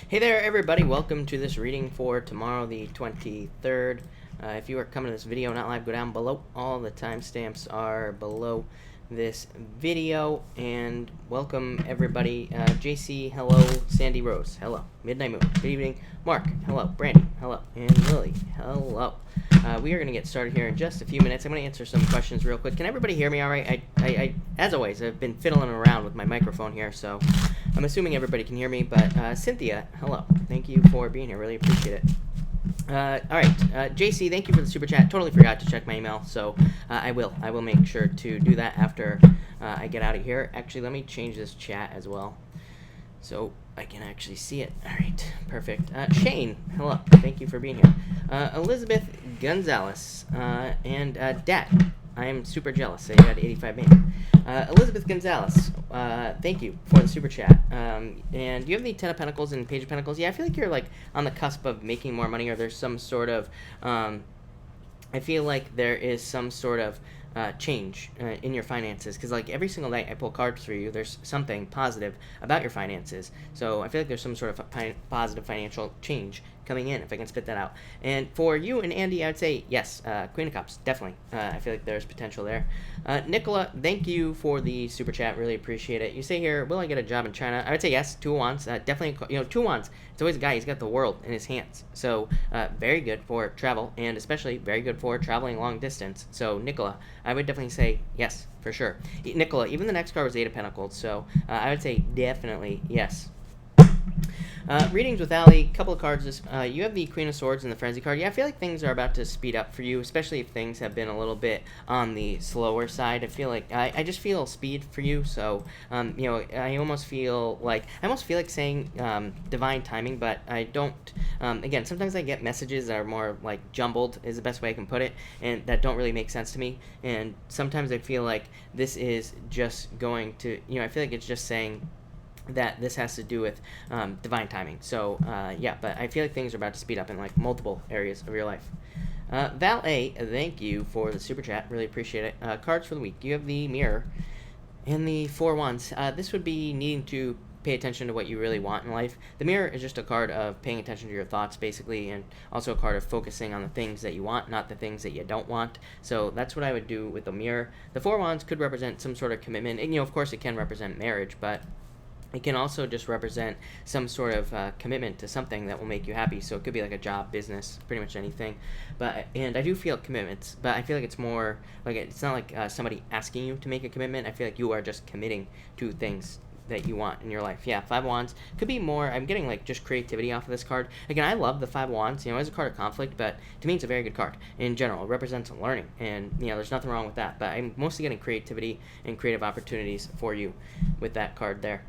Hey there, everybody. Welcome to this reading for tomorrow, the 23rd. If you are coming to this video not live, go down below. All the timestamps are below this video. And welcome, everybody. JC, hello. Sandy Rose, hello. Midnight Moon, good evening. Mark, hello. Brandy, hello. And Lily, hello. We are going to get started here in just a few minutes. I'm going to answer some questions real quick. Can everybody hear me all right? I as always, I've been fiddling around with my microphone here, so I'm assuming everybody can hear me. But Cynthia, hello. Thank you for being here. Really appreciate it. All right, JC, thank you for the super chat. Totally forgot to check my email, so I will make sure to do that after I get out of here. Actually, let me change this chat as well, so I can actually see it. All right, perfect. Shane, hello. Thank you for being here. Elizabeth Gonzalez and Dad. I am super jealous. So you had 85 million. Elizabeth Gonzalez, thank you for the super chat. And do you have the Ten of Pentacles and Page of Pentacles? Yeah, I feel like you're like on the cusp of making more money, or there's some sort of, I feel like there is some sort of change in your finances, because like every single night I pull cards for you, there's something positive about your finances. So I feel like there's some sort of positive financial change coming in, if I can spit that out. And for you and Andy, I would say yes, Queen of Cups, definitely. I feel like there's potential there. Nicola, thank you for the super chat, really appreciate it. You say here, will I get a job in China? I would say yes. Two of Wands, definitely. Two of Wands, it's always a guy, he's got the world in his hands. So very good for travel, and especially very good for traveling long distance. So Nicola, I would definitely say yes, for sure. Nicola, even the next card was Eight of Pentacles, so I would say definitely yes. Readings with Ali, couple of cards. You have the Queen of Swords and the Frenzy card. Yeah, I feel like things are about to speed up for you, especially if things have been a little bit on the slower side. I feel like I just feel speed for you. So I almost feel like saying divine timing, but I don't. Again, sometimes I get messages that are more like jumbled, is the best way I can put it, and that don't really make sense to me. And sometimes I feel like this is just going to, I feel like it's just saying that this has to do with divine timing. So yeah, but I feel like things are about to speed up in like multiple areas of your life. Val A, thank you for the super chat, really appreciate it. Cards for the week, you have the Mirror and the Four Wands. This would be needing to pay attention to what you really want in life. The Mirror is just a card of paying attention to your thoughts, basically, and also a card of focusing on the things that you want, not the things that you don't want. So that's what I would do with the Mirror. The Four Wands could represent some sort of commitment, and of course it can represent marriage, but it can also just represent some sort of commitment to something that will make you happy. So it could be like a job, business, pretty much anything. And I do feel commitments, but I feel like it's more like it's not like somebody asking you to make a commitment. I feel like you are just committing to things that you want in your life. Yeah, Five of Wands could be more. I'm getting like just creativity off of this card. Again, I love the Five of Wands, as a card of conflict, but to me it's a very good card in general. It represents learning, and there's nothing wrong with that. But I'm mostly getting creativity and creative opportunities for you with that card there.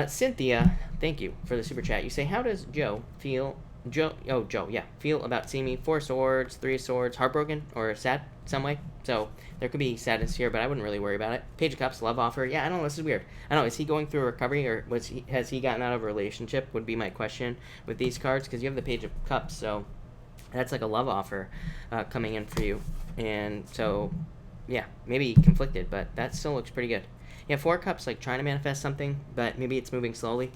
Cynthia, thank you for the super chat. You say, how does Joe feel about seeing me? Four Swords, Three of Swords, heartbroken or sad some way. So there could be sadness here, but I wouldn't really worry about it. Page of Cups, love offer. Yeah, I don't know, this is weird. I don't know, is he going through a recovery, or has he gotten out of a relationship, would be my question with these cards, because you have the Page of Cups, so that's like a love offer coming in for you. And so, yeah, maybe conflicted, but that still looks pretty good. Yeah, Four Cups, like trying to manifest something, but maybe it's moving slowly.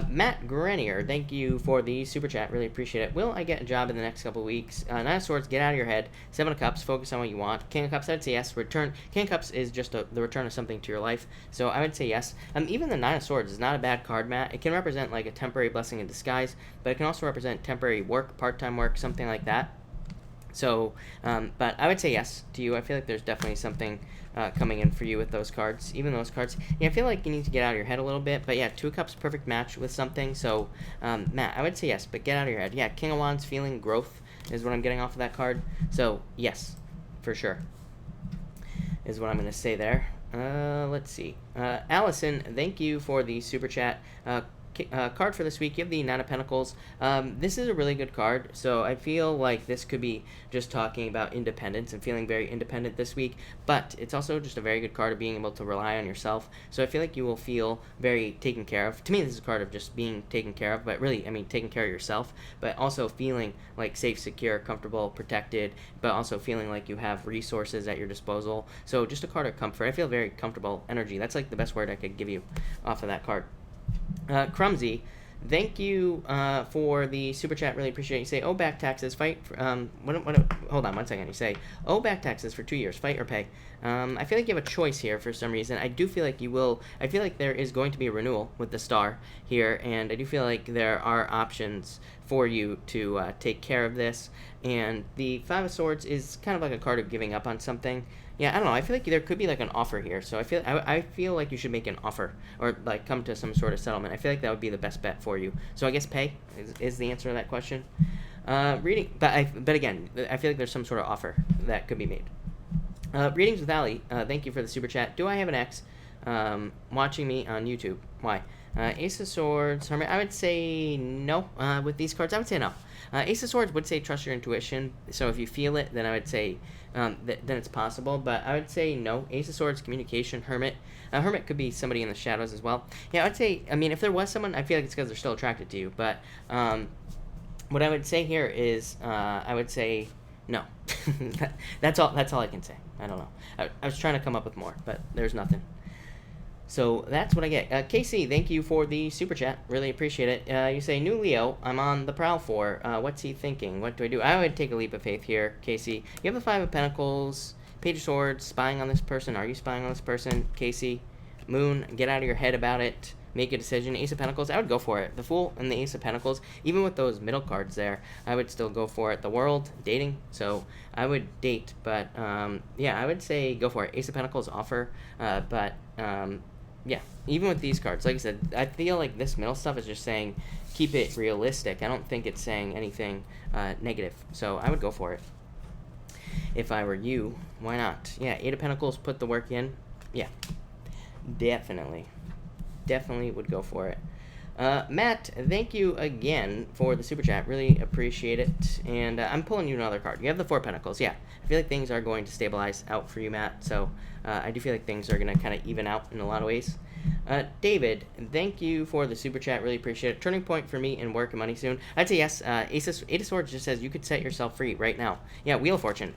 Matt Grenier, thank you for the super chat. Really appreciate it. Will I get a job in the next couple of weeks? Nine of Swords, get out of your head. Seven of Cups, focus on what you want. King of Cups, I'd say yes. King of Cups is just the return of something to your life, so I would say yes. Even the Nine of Swords is not a bad card, Matt. It can represent like a temporary blessing in disguise, but it can also represent temporary work, part-time work, something like that. So, but I would say yes to you. I feel like there's definitely something coming in for you with those cards. Even those cards, I feel like you need to get out of your head a little bit. But yeah, Two of Cups, perfect match with something. So, Matt, I would say yes, but get out of your head. Yeah, King of Wands, feeling growth is what I'm getting off of that card. So, yes, for sure, is what I'm going to say there. Let's see. Allison, thank you for the super chat. Card for this week, you have the Nine of Pentacles. This is a really good card, so I feel like this could be just talking about independence and feeling very independent this week, but it's also just a very good card of being able to rely on yourself. So I feel like you will feel very taken care of. To me, this is a card of just being taken care of, but really, taking care of yourself, but also feeling like safe, secure, comfortable, protected, but also feeling like you have resources at your disposal. So just a card of comfort. I feel very comfortable energy. That's like the best word I could give you off of that card. Crumsy, thank you for the super chat. Really appreciate it. You say, oh, back taxes, fight. Hold on 1 second. You say, oh, back taxes for 2 years, fight or pay. I feel like you have a choice here for some reason. I do feel like you will. I feel like there is going to be a renewal with the star here, and I do feel like there are options for you to take care of this. And the Five of Swords is kind of like a card of giving up on something. Yeah, I don't know. I feel like there could be like an offer here, so I feel like you should make an offer or like come to some sort of settlement. I feel like that would be the best bet for you. So I guess pay is the answer to that question. Reading, but again, I feel like there's some sort of offer that could be made. Readings with Ali. Thank you for the super chat. Do I have an ex watching me on YouTube? Why? Ace of Swords, Hermit. I would say no. With these cards, I would say no. Ace of Swords would say trust your intuition. So if you feel it, then I would say then it's possible. But I would say no. Ace of Swords, communication, Hermit. Hermit could be somebody in the shadows as well. Yeah, I would say. I mean, if there was someone, I feel like it's because they're still attracted to you. But what I would say here is, I would say no. That's all I can say. I don't know. I was trying to come up with more, but there's nothing. So that's what I get. Casey, thank you for the super chat. Really appreciate it. You say, new Leo, I'm on the prowl for. What's he thinking? What do I do? I would take a leap of faith here, Casey. You have the Five of Pentacles, Page of Swords, spying on this person. Are you spying on this person, Casey? Moon, get out of your head about it. Make a decision. Ace of Pentacles, I would go for it. The Fool and the Ace of Pentacles, even with those middle cards there, I would still go for it. The World, dating, so I would date, but yeah, I would say go for it. Ace of Pentacles offer, but yeah, even with these cards, like I said, I feel like this middle stuff is just saying keep it realistic. I don't think it's saying anything negative, so I would go for it. If I were you, why not? Yeah, Eight of Pentacles, put the work in. Yeah, definitely would go for it. Matt, thank you again for the super chat. Really appreciate it. And I'm pulling you another card. You have the Four of Pentacles. Yeah, I feel like things are going to stabilize out for you, Matt. So I do feel like things are going to kind of even out in a lot of ways. David, thank you for the super chat. Really appreciate it. Turning point for me in work and money soon. I'd say yes. Eight of Swords just says you could set yourself free right now. Yeah, Wheel of Fortune.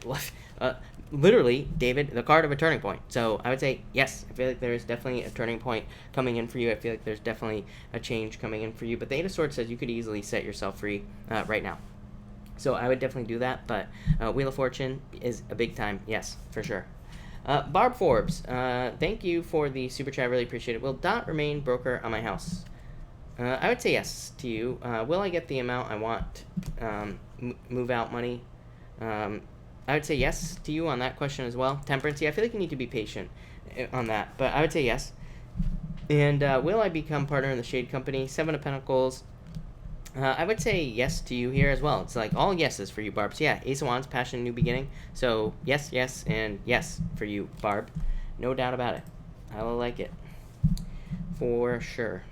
Literally, David, the card of a turning point. So I would say yes. I feel like there is definitely a turning point coming in for you. I feel like there's definitely a change coming in for you. But the Eight of Swords says you could easily set yourself free right now. So I would definitely do that. But Wheel of Fortune is a big time yes, for sure. Barb Forbes, thank you for the super chat. Really appreciate it. Will Dot remain broker on my house? I would say yes to you. Will I get the amount I want? Move out money? I would say yes to you on that question as well. Temperance, yeah, I feel like you need to be patient on that, but I would say yes. And will I become partner in the Shade Company? Seven of Pentacles. I would say yes to you here as well. It's like all yeses for you, Barb. So yeah, Ace of Wands, Passion, New Beginning. So yes, yes, and yes for you, Barb. No doubt about it. I will like it. For sure.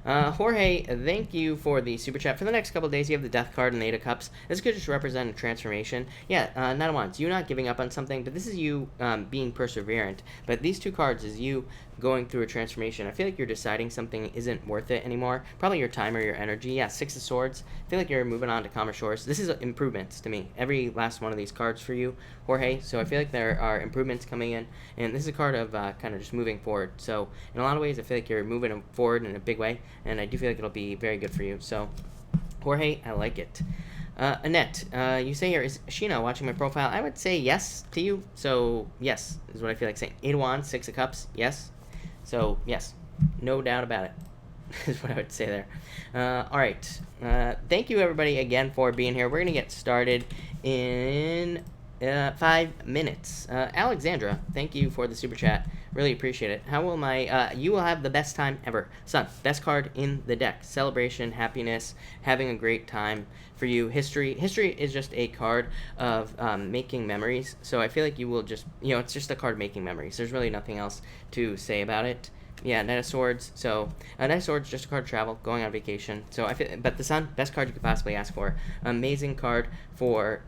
Jorge, thank you for the super chat. For the next couple of days, you have the Death card and the Eight of Cups. This could just represent a transformation. Yeah, Nine of Wands, you not giving up on something, but this is you being perseverant. But these two cards is you going through a transformation. I feel like you're deciding something isn't worth it anymore. Probably your time or your energy. Yeah, Six of Swords. I feel like you're moving on to calmer shores. This is improvements to me. Every last one of these cards for you, Jorge. So I feel like there are improvements coming in. And this is a card of kind of just moving forward. So in a lot of ways, I feel like you're moving forward in a big way. And I do feel like it'll be very good for you. So, Jorge, I like it. Annette, you say here, is Sheena watching my profile? I would say yes to you. So, yes, is what I feel like saying. Eight of Wands, Six of Cups, yes. So, yes, no doubt about it, is what I would say there. All right. Thank you, everybody, again, for being here. We're going to get started in 5 minutes. Alexandra, thank you for the super chat. Really appreciate it. How will my, you will have the best time ever. Sun, best card in the deck. Celebration, happiness, having a great time for you. History is just a card of making memories. So I feel like you will just, it's just a card making memories. There's really nothing else to say about it. Yeah, Knight of Swords. So, Knight of Swords, just a card of travel, going on vacation. So I feel, but the Sun, best card you could possibly ask for. Amazing card for,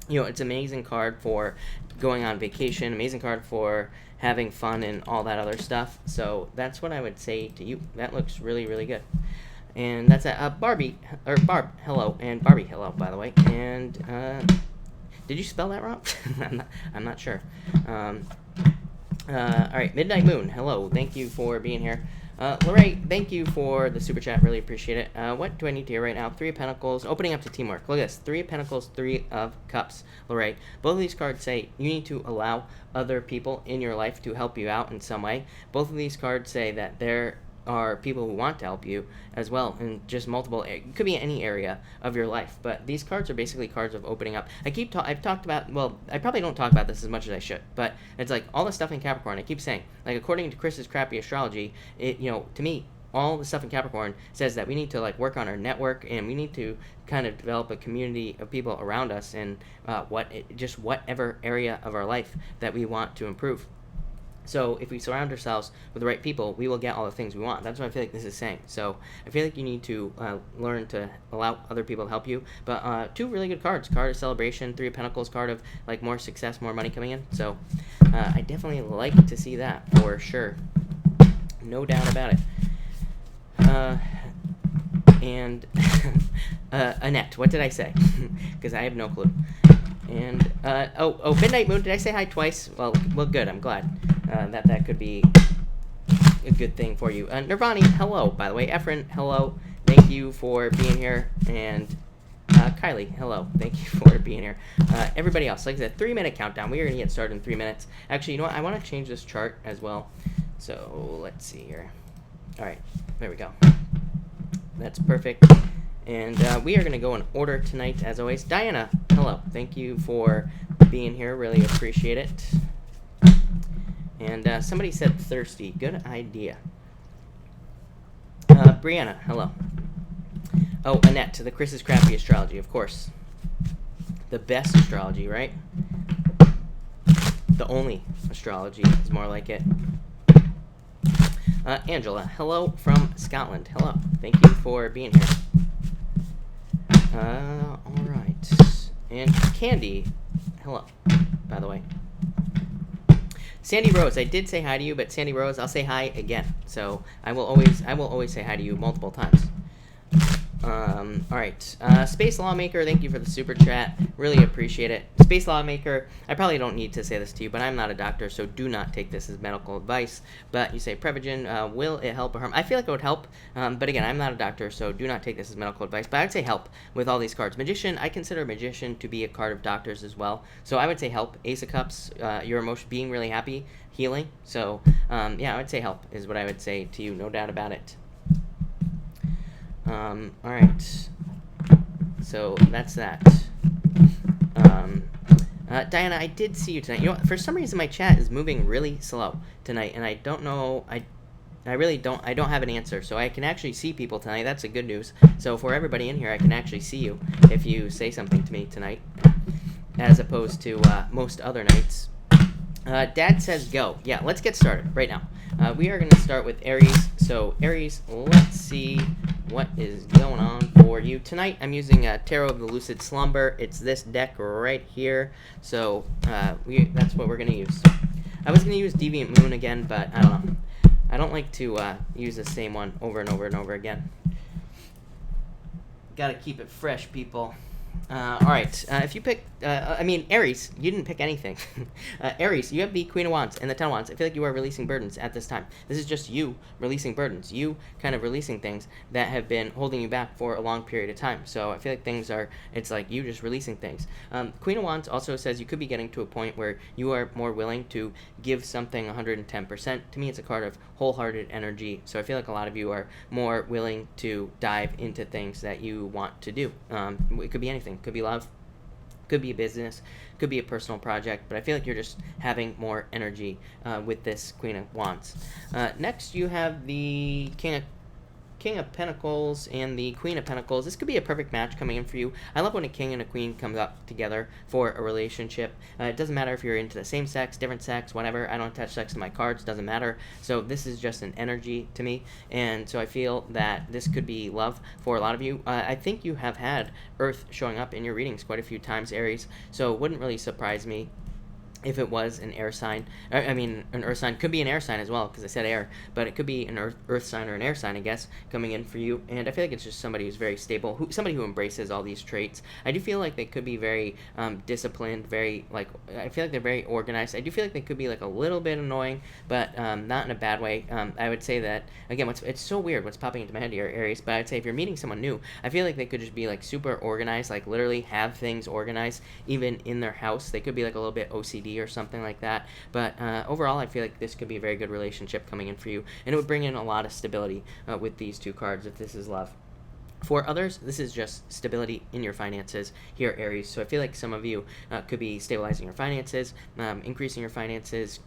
it's an amazing card for going on vacation. Amazing card for having fun and all that other stuff. So that's what I would say to you. That looks really, really good. And that's Barb, hello, and Barbie, hello, by the way. And did you spell that wrong? I'm not sure. All right, Midnight Moon, hello. Thank you for being here. Lorraine, thank you for the super chat. Really appreciate it. What do I need to hear right now? 3 of Pentacles, opening up to teamwork. Look at this. 3 of Pentacles, 3 of Cups. Lorraine, both of these cards say you need to allow other people in your life to help you out in some way. Both of these cards say that there are people who want to help you as well in just multiple, it could be any area of your life, but these cards are basically cards of opening up. I've talked about, well, I probably don't talk about this as much as I should, but it's like all the stuff in Capricorn, I keep saying, like according to Chris's crappy astrology, it, you know, to me, all the stuff in Capricorn says that we need to like work on our network, and we need to kind of develop a community of people around us in just whatever area of our life that we want to improve. So if we surround ourselves with the right people, we will get all the things we want. That's what I feel like this is saying. So I feel like you need to learn to allow other people to help you. But 2 really good cards. Card of Celebration, 3 of Pentacles, card of like more success, more money coming in. So I definitely like to see that for sure. No doubt about it. And Annette, what did I say? Because I have no clue. And Midnight Moon, did I say hi twice? Well, good. I'm glad that could be a good thing for you. Nirvani, hello. By the way, Efren, hello. Thank you for being here. And Kylie, hello. Thank you for being here. Everybody else, like I said, 3-minute countdown. We are gonna get started in 3 minutes. Actually, you know what? I want to change this chart as well. So let's see here. All right, there we go. That's perfect. And we are going to go in order tonight, as always. Diana, hello. Thank you for being here. Really appreciate it. And somebody said thirsty. Good idea. Brianna, hello. Oh, Annette, the Chris's Crappy Astrology, of course. The best astrology, right? The only astrology is more like it. Angela, hello from Scotland. Hello. Thank you for being here. Alright. And Candy, hello, by the way. Sandy Rose, I did say hi to you, but Sandy Rose, I'll say hi again. So I will always say hi to you multiple times. Alright. Space Lawmaker, thank you for the super chat. Really appreciate it. Space Lawmaker, I probably don't need to say this to you, but I'm not a doctor, so do not take this as medical advice. But you say, Prevagen, will it help or harm? I feel like it would help, but again, I'm not a doctor, so do not take this as medical advice. But I'd say help with all these cards. Magician, I consider Magician to be a card of doctors as well. So I would say help. Ace of Cups, your emotion, being really happy, healing. So, yeah, I would say help is what I would say to you, no doubt about it. Alright, so that's that. Diana, I did see you tonight. You know what, for some reason my chat is moving really slow tonight, and I don't know, I don't have an answer, so I can actually see people tonight. That's a good news. So for everybody in here, I can actually see you if you say something to me tonight, as opposed to most other nights. Dad says go. Yeah, let's get started right now. We are going to start with Aries. So Aries, let's see what is going on for you tonight. I'm using Tarot of the Lucid Slumber. It's this deck right here. So that's what we're going to use. I was going to use Deviant Moon again, but I don't know. I don't like to use the same one over and over and over again. Got to keep it fresh, people. Alright, if you pick, Aries, you didn't pick anything. Aries, you have the Queen of Wands and the Ten of Wands. I feel like you are releasing burdens at this time. This is just you releasing burdens. You kind of releasing things that have been holding you back for a long period of time. So I feel like it's like you just releasing things. Queen of Wands also says you could be getting to a point where you are more willing to give something 110%. To me, it's a card of wholehearted energy. So I feel like a lot of you are more willing to dive into things that you want to do. It could be anything. Could be love, could be a business, could be a personal project, but I feel like you're just having more energy with this Queen of Wands. Next, you have the King of Pentacles and the Queen of Pentacles. This could be a perfect match coming in for you. I love when a king and a queen comes up together for a relationship. It doesn't matter if you're into the same sex, different sex, whatever. I don't attach sex to my cards, doesn't matter. So this is just an energy to me, and so I feel that this could be love for a lot of you. I think you have had Earth showing up in your readings quite a few times, Aries, so it wouldn't really surprise me if it was an air sign, I mean, an earth sign, could be an air sign as well, because I said air, but it could be an earth sign or an air sign, I guess, coming in for you. And I feel like it's just somebody who's very stable, somebody who embraces all these traits. I do feel like they could be very disciplined, very, like, I feel like they're very organized. I do feel like they could be, like, a little bit annoying, but not in a bad way. I would say that, again, it's so weird what's popping into my head here, Aries, but I would say if you're meeting someone new, I feel like they could just be, like, super organized, like, literally have things organized, even in their house. They could be, like, a little bit OCD or something like that, but overall I feel like this could be a very good relationship coming in for you, and it would bring in a lot of stability with these two cards if this is love. For others, this is just stability in your finances here, Aries. So I feel like some of you could be stabilizing your finances, increasing your finances,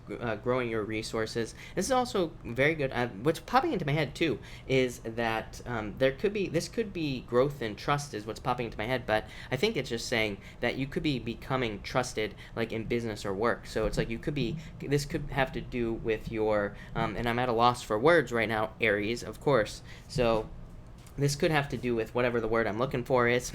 growing your resources. This is also very good. What's popping into my head too is that this could be growth and trust is what's popping into my head. But I think it's just saying that you could be becoming trusted, like in business or work. So it's like this could have to do with your, and I'm at a loss for words right now, Aries, of course. So this could have to do with whatever the word I'm looking for is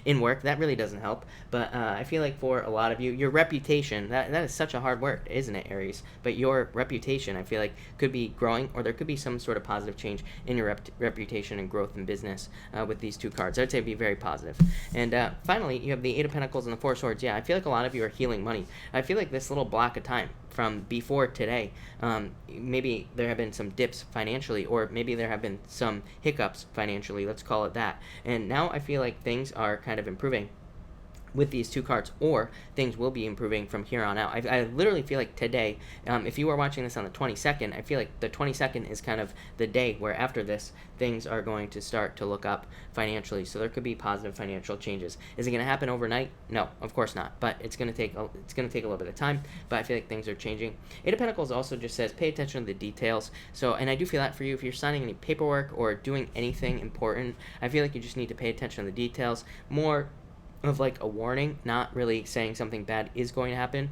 in work. That really doesn't help. But I feel like for a lot of you, your reputation, that is such a hard word, isn't it, Aries? But your reputation, I feel like, could be growing, or there could be some sort of positive change in your reputation and growth in business with these two cards. I would say it'd be very positive. And finally, you have the Eight of Pentacles and the Four of Swords. Yeah, I feel like a lot of you are healing money. I feel like this little block of time from before today, maybe there have been some dips financially, or maybe there have been some hiccups financially, let's call it that. And now I feel like things are kind of improving with these two cards, or things will be improving from here on out. I literally feel like today, if you are watching this on the 22nd, I feel like the 22nd is kind of the day where after this, things are going to start to look up financially. So there could be positive financial changes. Is it going to happen overnight? No, of course not. But it's going to take a little bit of time. But I feel like things are changing. Eight of Pentacles also just says pay attention to the details. So, and I do feel that for you, if you're signing any paperwork or doing anything important, I feel like you just need to pay attention to the details. More of like a warning, not really saying something bad is going to happen.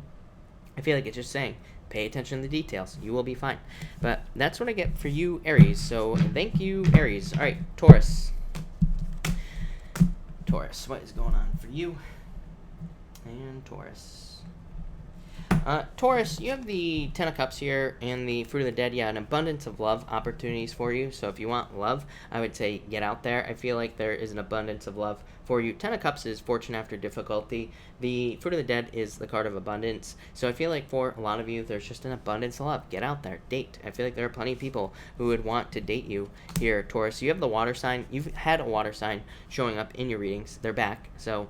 I feel like it's just saying pay attention to the details. You will be fine. But that's what I get for you, Aries. So thank you, Aries. All right, Taurus. Taurus, what is going on for you? And Taurus. Taurus, you have the Ten of Cups here and the Fruit of the Dead. Yeah, an abundance of love opportunities for you. So if you want love, I would say get out there. I feel like there is an abundance of love for you. Ten of Cups is fortune after difficulty. The Fruit of the Dead is the card of abundance. So I feel like for a lot of you, there's just an abundance of love. Get out there. Date. I feel like there are plenty of people who would want to date you here, Taurus. You have the water sign. You've had a water sign showing up in your readings. They're back. So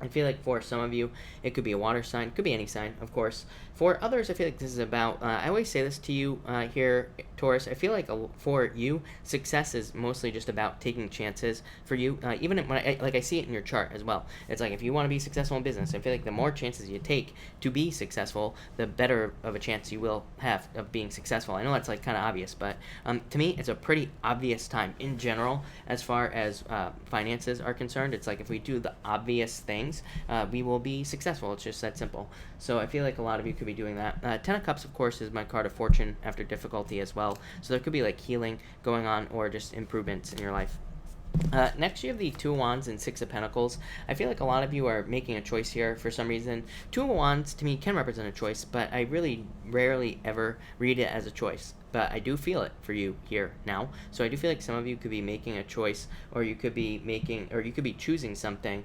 I feel like for some of you, it could be a water sign. Could be any sign, of course. For others, I feel like this is about, I always say this to you here, Taurus. I feel like for you, success is mostly just about taking chances for you. Even when I see it in your chart as well. It's like if you want to be successful in business, I feel like the more chances you take to be successful, the better of a chance you will have of being successful. I know that's like kind of obvious, but to me, it's a pretty obvious time in general as far as finances are concerned. It's like if we do the obvious things, we will be successful. It's just that simple. So I feel like a lot of you could be doing that. Ten of Cups, of course, is my card of fortune after difficulty as well. So there could be like healing going on or just improvements in your life. Next, you have the Two of Wands and Six of Pentacles. I feel like a lot of you are making a choice here for some reason. Two of Wands, to me, can represent a choice, but I really rarely ever read it as a choice. But I do feel it for you here now. So I do feel like some of you could be making a choice, or you could be choosing something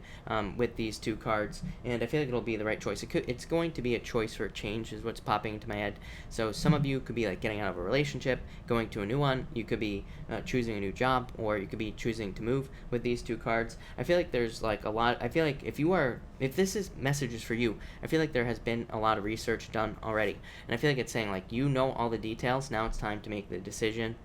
with these two cards, and I feel like it'll be the right choice. It's going to be a choice for a change is what's popping into my head. So some of you could be like getting out of a relationship, going to a new one. You could be choosing a new job, or you could be choosing to move with these two cards. I feel like there's like a lot. I feel like if this is messages for you, I feel like there has been a lot of research done already, and I feel like it's saying like you know all the details. Now it's time to make the decision.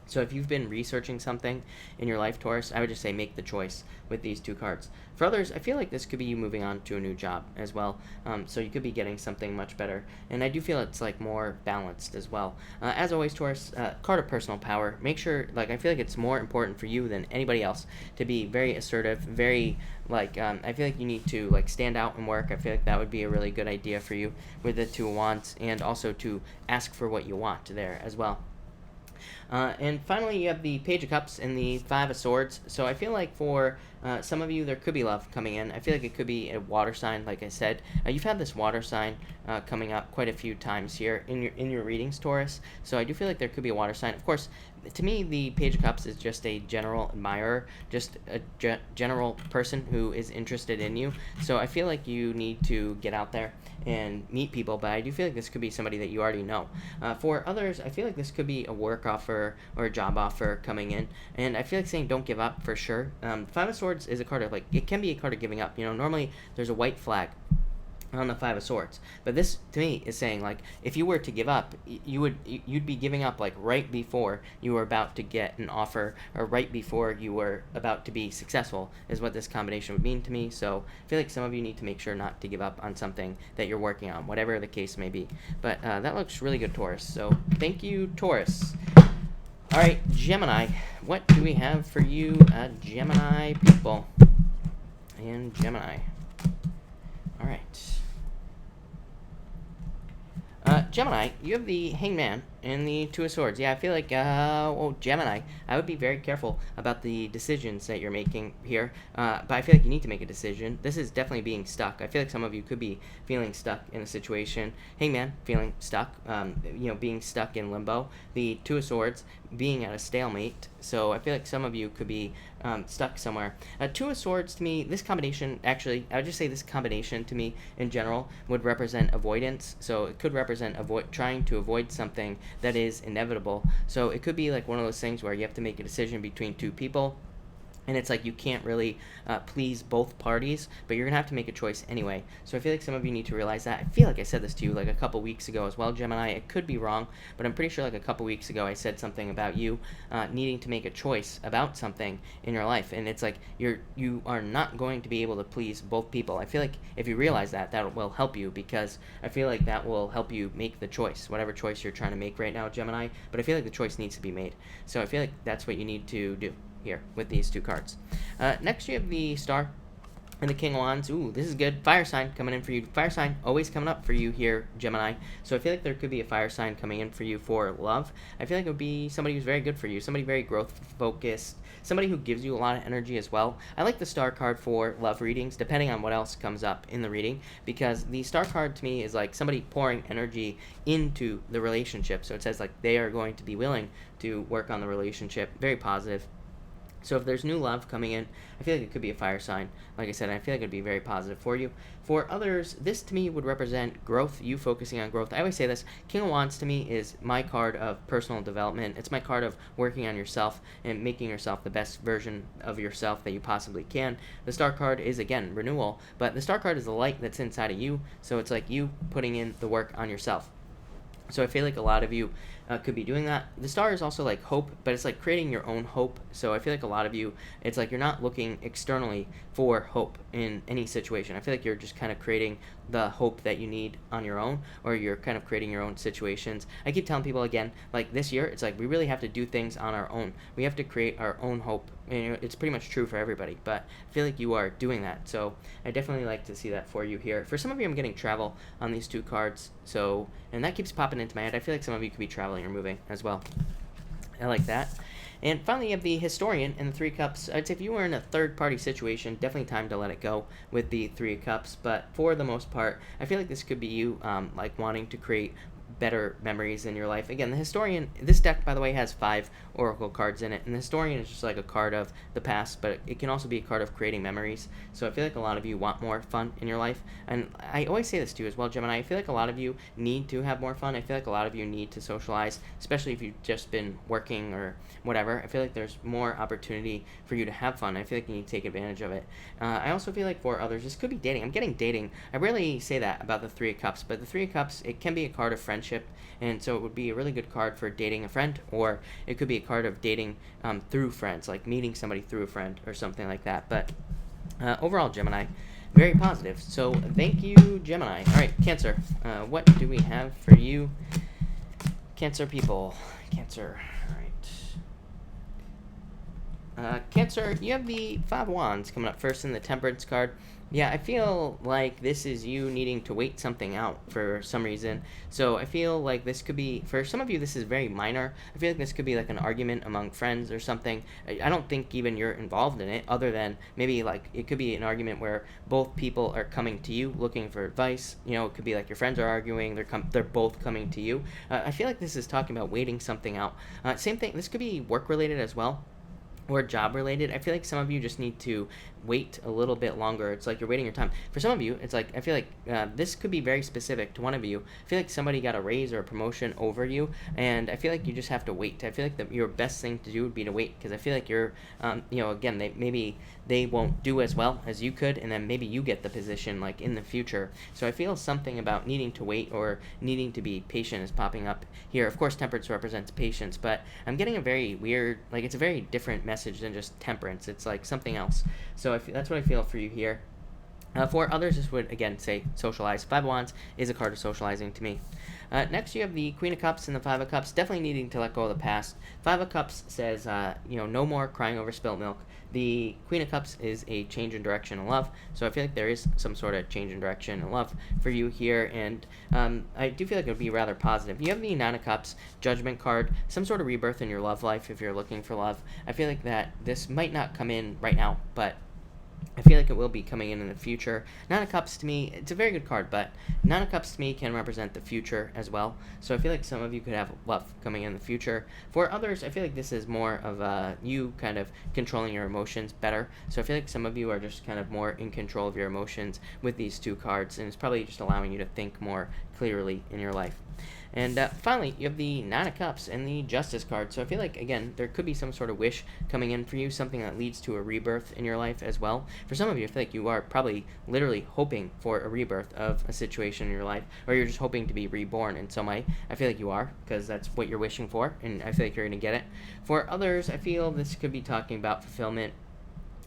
So if you've been researching something in your life, Taurus, I would just say make the choice with these two cards. For others, I feel like this could be you moving on to a new job as well. So you could be getting something much better. And I do feel it's like more balanced as well. As always, Taurus, card of personal power. Make sure, like, I feel like it's more important for you than anybody else to be very assertive, very, like, I feel like you need to, like, stand out and work. I feel like that would be a really good idea for you with the Two of Wands, and also to ask for what you want there as well. And finally, you have the Page of Cups and the Five of Swords. So I feel like for Some of you, there could be love coming in. I feel like it could be a water sign, like I said. You've had this water sign coming up quite a few times here in your readings, Taurus. So I do feel like there could be a water sign. Of course, to me, the Page of Cups is just a general admirer, just a general person who is interested in you. So I feel like you need to get out there and meet people, but I do feel like this could be somebody that you already know. For others, I feel like this could be a work offer or a job offer coming in, and I feel like saying don't give up for sure. Five of Swords is a card of, like, it can be a card of giving up. You know, normally there's a white flag on the Five of Swords, but this to me is saying, like, if you were to give up, you'd be giving up like right before you were about to get an offer, or right before you were about to be successful, is what this combination would mean to me. So I feel like some of you need to make sure not to give up on something that you're working on, whatever the case may be. But that looks really good, Taurus. So thank you, Taurus. All right, Gemini, what do we have for you, Gemini people? And Gemini. All right. Gemini, you have the Hangman and the Two of Swords. Yeah, I feel like, Gemini, I would be very careful about the decisions that you're making here. But I feel like you need to make a decision. This is definitely being stuck. I feel like some of you could be feeling stuck in a situation. Hangman, feeling stuck, being stuck in limbo. The Two of Swords, being at a stalemate. So I feel like some of you could be stuck somewhere. Two of Swords, to me, this combination, actually, I would just say this combination to me in general would represent avoidance. So it could represent trying to avoid something that is inevitable. So it could be like one of those things where you have to make a decision between two people, and it's like you can't really please both parties, but you're going to have to make a choice anyway. So I feel like some of you need to realize that. I feel like I said this to you like a couple weeks ago as well, Gemini. It could be wrong, but I'm pretty sure like a couple weeks ago I said something about you needing to make a choice about something in your life. And it's like you are not going to be able to please both people. I feel like if you realize that, that will help you, because I feel like that will help you make the choice, whatever choice you're trying to make right now, Gemini. But I feel like the choice needs to be made. So I feel like that's what you need to do here with these two cards. Next you have the Star and the King of Wands. Ooh, this is good. Fire sign coming in for you. Fire sign always coming up for you here, Gemini. So I feel like there could be a fire sign coming in for you for love. I feel like it would be somebody who's very good for you, somebody very growth focused, somebody who gives you a lot of energy as well. I like the Star card for love readings, depending on what else comes up in the reading, because the Star card to me is like somebody pouring energy into the relationship. So it says like they are going to be willing to work on the relationship. Very positive. So if there's new love coming in, I feel like it could be a fire sign. Like I said, I feel like it would be very positive for you. For others, this to me would represent growth, you focusing on growth. I always say this, King of Wands to me is my card of personal development. It's my card of working on yourself and making yourself the best version of yourself that you possibly can. The Star card is, again, renewal, but the Star card is the light that's inside of you, so it's like you putting in the work on yourself. So I feel like a lot of you could be doing that. The Star is also like hope, but it's like creating your own hope. So I feel like a lot of you, it's like you're not looking externally for hope in any situation. I feel like you're just kind of creating the hope that you need on your own, or you're kind of creating your own situations. I keep telling people again, like this year, it's like we really have to do things on our own. We have to create our own hope. And it's pretty much true for everybody, but I feel like you are doing that. So I definitely like to see that for you here. For some of you, I'm getting travel on these two cards. So, and that keeps popping into my head. I feel like some of you could be traveling or moving as well. I like that. And finally, you have the Historian and the Three of Cups. I'd say if you were in a third-party situation, definitely time to let it go with the Three of Cups. But for the most part, I feel like this could be you like wanting to create better memories in your life. Again, the Historian, this deck, by the way, has 5 oracle cards in it, and the Historian is just like a card of the past, but it can also be a card of creating memories. So I feel like a lot of you want more fun in your life, and I always say this too as well, Gemini. I feel like a lot of you need to have more fun. I feel like a lot of you need to socialize, especially if you've just been working or whatever. I feel like there's more opportunity for you to have fun. I feel like you need to take advantage of it. I also feel like for others, this could be dating. I'm getting dating. I rarely say that about the Three of Cups, but the Three of Cups, it can be a card of friendship, and so it would be a really good card for dating a friend, or it could be a card of dating through friends, like meeting somebody through a friend or something like that. But overall, Gemini, very positive. So thank you, Gemini. All right, Cancer, what do we have for you, Cancer people? Cancer, all right. Cancer, you have the 5 of Wands coming up first in the Temperance card. Yeah, I feel like this is you needing to wait something out for some reason. So I feel like this could be, for some of you, this is very minor. I feel like this could be like an argument among friends or something. I don't think even you're involved in it, other than maybe like it could be an argument where both people are coming to you looking for advice. You know, it could be like your friends are arguing, they're both coming to you. I feel like this is talking about waiting something out. Same thing, this could be work related as well, or job related. I feel like some of you just need to wait a little bit longer. It's like you're waiting your time. For some of you, it's like I feel like this could be very specific to one of you. I feel like somebody got a raise or a promotion over you, and I feel like you just have to wait. I feel like your best thing to do would be to wait, because I feel like you're, again, maybe they won't do as well as you could, and then maybe you get the position like in the future. So I feel something about needing to wait or needing to be patient is popping up here. Of course, temperance represents patience, but I'm getting a very weird, like it's a very different message than just temperance. It's like something else. So that's what I feel for you here. For others, this would, again, say socialize. Five of Wands is a card of socializing to me. Next, you have the Queen of Cups and the Five of Cups, definitely needing to let go of the past. Five of Cups says, no more crying over spilt milk. The Queen of Cups is a change in direction in love, so I feel like there is some sort of change in direction in love for you here, and I do feel like it would be rather positive. You have the Nine of Cups, Judgment card, some sort of rebirth in your love life if you're looking for love. I feel like that this might not come in right now, but I feel like it will be coming in the future. Nine of Cups to me, it's a very good card, but Nine of Cups to me can represent the future as well. So I feel like some of you could have love coming in the future. For others, I feel like this is more of you kind of controlling your emotions better. So I feel like some of you are just kind of more in control of your emotions with these two cards, and it's probably just allowing you to think more clearly in your life. And finally, you have the Nine of Cups and the Justice card. So I feel like, again, there could be some sort of wish coming in for you, something that leads to a rebirth in your life as well. For some of you, I feel like you are probably literally hoping for a rebirth of a situation in your life, or you're just hoping to be reborn in some way. I feel like you are, because that's what you're wishing for, and I feel like you're going to get it. For others, I feel this could be talking about fulfillment.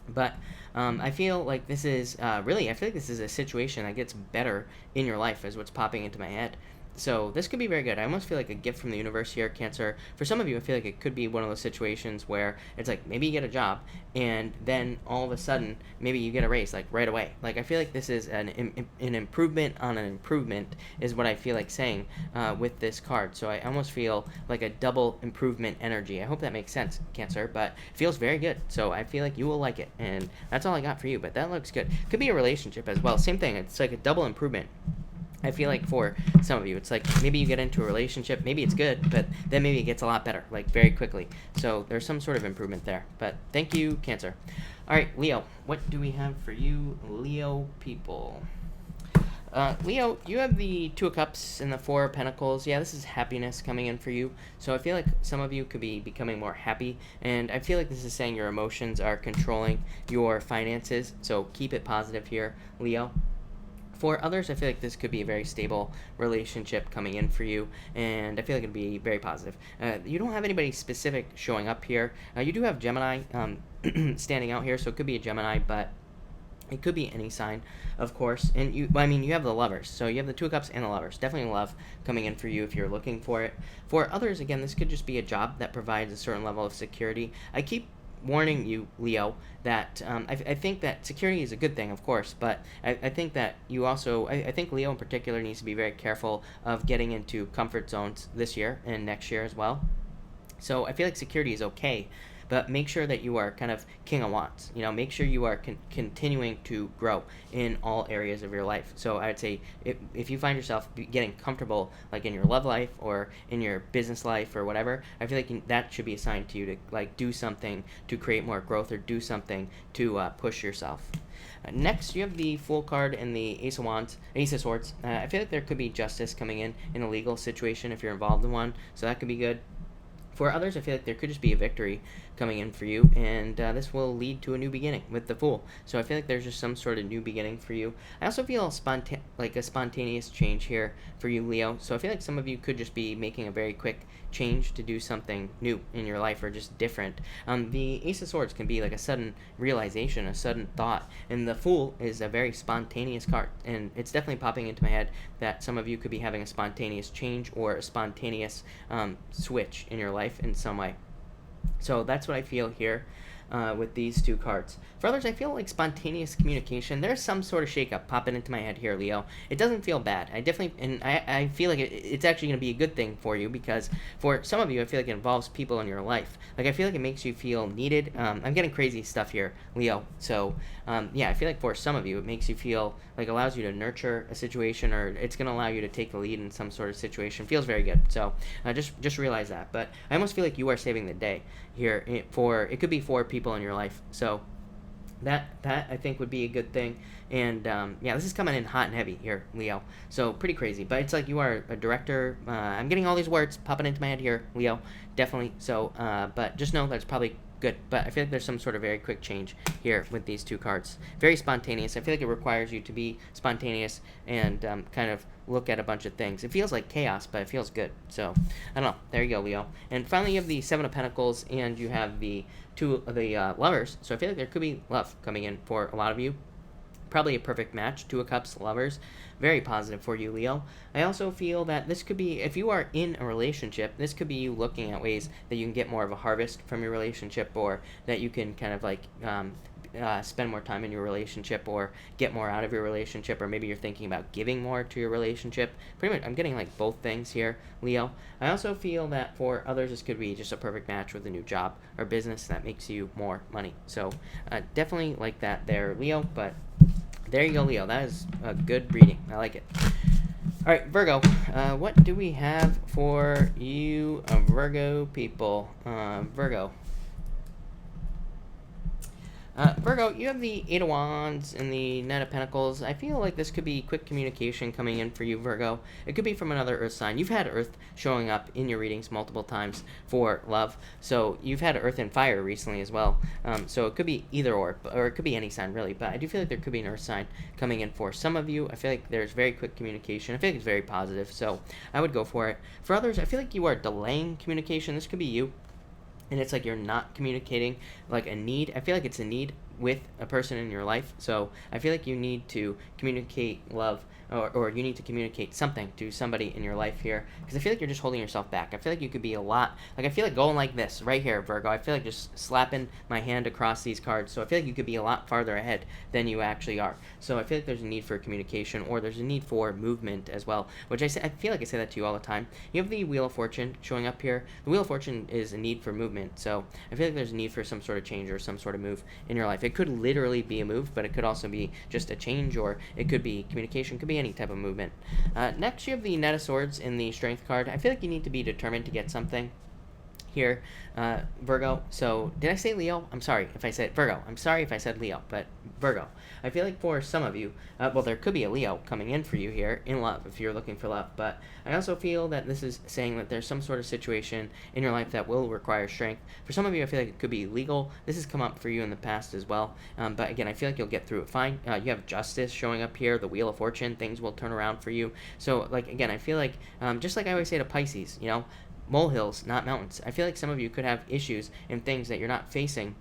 But I feel like this is I feel like this is a situation that gets better in your life, is what's popping into my head. So this could be very good. I almost feel like a gift from the universe here, Cancer. For some of you, I feel like it could be one of those situations where it's like maybe you get a job, and then all of a sudden maybe you get a raise like right away. Like I feel like this is an improvement on an improvement is what I feel like saying with this card. So I almost feel like a double improvement energy. I hope that makes sense, Cancer, but it feels very good. So I feel like you will like it, and that's all I got for you, but that looks good. Could be a relationship as well. Same thing. It's like a double improvement. I feel like for some of you, it's like maybe you get into a relationship, maybe it's good, but then maybe it gets a lot better, like very quickly. So there's some sort of improvement there. But thank you, Cancer. All right, Leo, what do we have for you, Leo people? Leo, you have the Two of Cups and the Four of Pentacles. Yeah, this is happiness coming in for you. So I feel like some of you could be becoming more happy, and I feel like this is saying your emotions are controlling your finances. So keep it positive here, Leo. For others, I feel like this could be a very stable relationship coming in for you, and I feel like it'd be very positive. You don't have anybody specific showing up here. You do have Gemini standing out here, so it could be a Gemini, but it could be any sign, of course. And you have the Lovers. So you have the Two of Cups and the Lovers. Definitely love coming in for you if you're looking for it. For others, again, this could just be a job that provides a certain level of security. I keep warning you, Leo, that I think that security is a good thing, of course, but I think that you also, I think Leo in particular needs to be very careful of getting into comfort zones this year and next year as well. So I feel like security is okay, but make sure that you are kind of King of Wands. Make sure you are continuing to grow in all areas of your life. So I would say if you find yourself getting comfortable, like in your love life or in your business life or whatever, I feel like that should be a sign to you to like do something to create more growth or do something to push yourself. Next, you have the Fool card and the Ace of Swords. I feel like there could be justice coming in a legal situation if you're involved in one, so that could be good. For others, I feel like there could just be a victory coming in for you, and this will lead to a new beginning with the Fool. So I feel like there's just some sort of new beginning for you. I also feel like a spontaneous change here for you, Leo. So I feel like some of you could just be making a very quick change to do something new in your life or just different. The Ace of Swords can be like a sudden realization, a sudden thought, and the Fool is a very spontaneous card, and it's definitely popping into my head that some of you could be having a spontaneous change or a spontaneous switch in your life in some way. So that's what I feel here. with these two cards. For others, I feel like spontaneous communication. There's some sort of shakeup popping into my head here, Leo. It doesn't feel bad. I feel like it's actually going to be a good thing for you, because for some of you, I feel like it involves people in your life. Like, I feel like it makes you feel needed. I'm getting crazy stuff here, Leo. So, yeah, I feel like for some of you, it makes you feel like, allows you to nurture a situation, or it's going to allow you to take the lead in some sort of situation. Feels very good. So, just realize that. But I almost feel like you are saving the day here. It could be for people in your life. So that I think would be a good thing. And yeah, this is coming in hot and heavy here, Leo. So pretty crazy. But it's like you are a director. I'm getting all these words popping into my head here, Leo. Definitely. So, but just know that's probably good. But I feel like there's some sort of very quick change here with these two cards. Very spontaneous. I feel like it requires you to be spontaneous and kind of look at a bunch of things. It feels like chaos, but it feels good. So, I don't know. There you go, Leo. And finally, you have the Seven of Pentacles, and you have the Lovers. So I feel like there could be love coming in for a lot of you. Probably a perfect match. Two of Cups, Lovers. Very positive for you, Leo. I also feel that this could be, if you are in a relationship, this could be you looking at ways that you can get more of a harvest from your relationship, or that you can kind of like spend more time in your relationship, or get more out of your relationship, or maybe you're thinking about giving more to your relationship. Pretty much, I'm getting like both things here, Leo. I also feel that for others, this could be just a perfect match with a new job or business that makes you more money. So definitely like that there, Leo. But there you go, Leo. That is a good reading. I like it. All right, Virgo. What do we have for you, Virgo people? Virgo. Virgo, you have the Eight of Wands and the Knight of Pentacles. I feel like this could be quick communication coming in for you, Virgo. It could be from another Earth sign. You've had Earth showing up in your readings multiple times for love. So you've had Earth and Fire recently as well. So it could be either or it could be any sign, really. But I do feel like there could be an Earth sign coming in for some of you. I feel like there's very quick communication. I feel like it's very positive. So I would go for it. For others, I feel like you are delaying communication. This could be you. And it's like you're not communicating like a need. I feel like it's a need with a person in your life. So I feel like you need to communicate love, or you need to communicate something to somebody in your life here, because I feel like you're just holding yourself back. I feel like you could be a lot, like I feel like going like this right here, Virgo. I feel like just slapping my hand across these cards. So I feel like you could be a lot farther ahead than you actually are. So I feel like there's a need for communication, or there's a need for movement as well, which I feel like I say that to you all the time. You have the Wheel of Fortune showing up here. The Wheel of Fortune is a need for movement. So I feel like there's a need for some sort of change or some sort of move in your life. It could literally be a move, but it could also be just a change, or it could be communication, could be any type of movement. Next, you have the Knight of Swords in the Strength card. I feel like you need to be determined to get something here, Virgo. So did I say Leo? I'm sorry if I said Virgo. I'm sorry if I said Leo, but Virgo. I feel like for some of you, well, there could be a Leo coming in for you here in love if you're looking for love. But I also feel that this is saying that there's some sort of situation in your life that will require strength. For some of you, I feel like it could be legal. This has come up for you in the past as well. But again, I feel like you'll get through it fine. You have Justice showing up here, the Wheel of Fortune. Things will turn around for you. So, like, again, I feel like, just like I always say to Pisces, you know, molehills, not mountains. I feel like some of you could have issues and things that you're not facing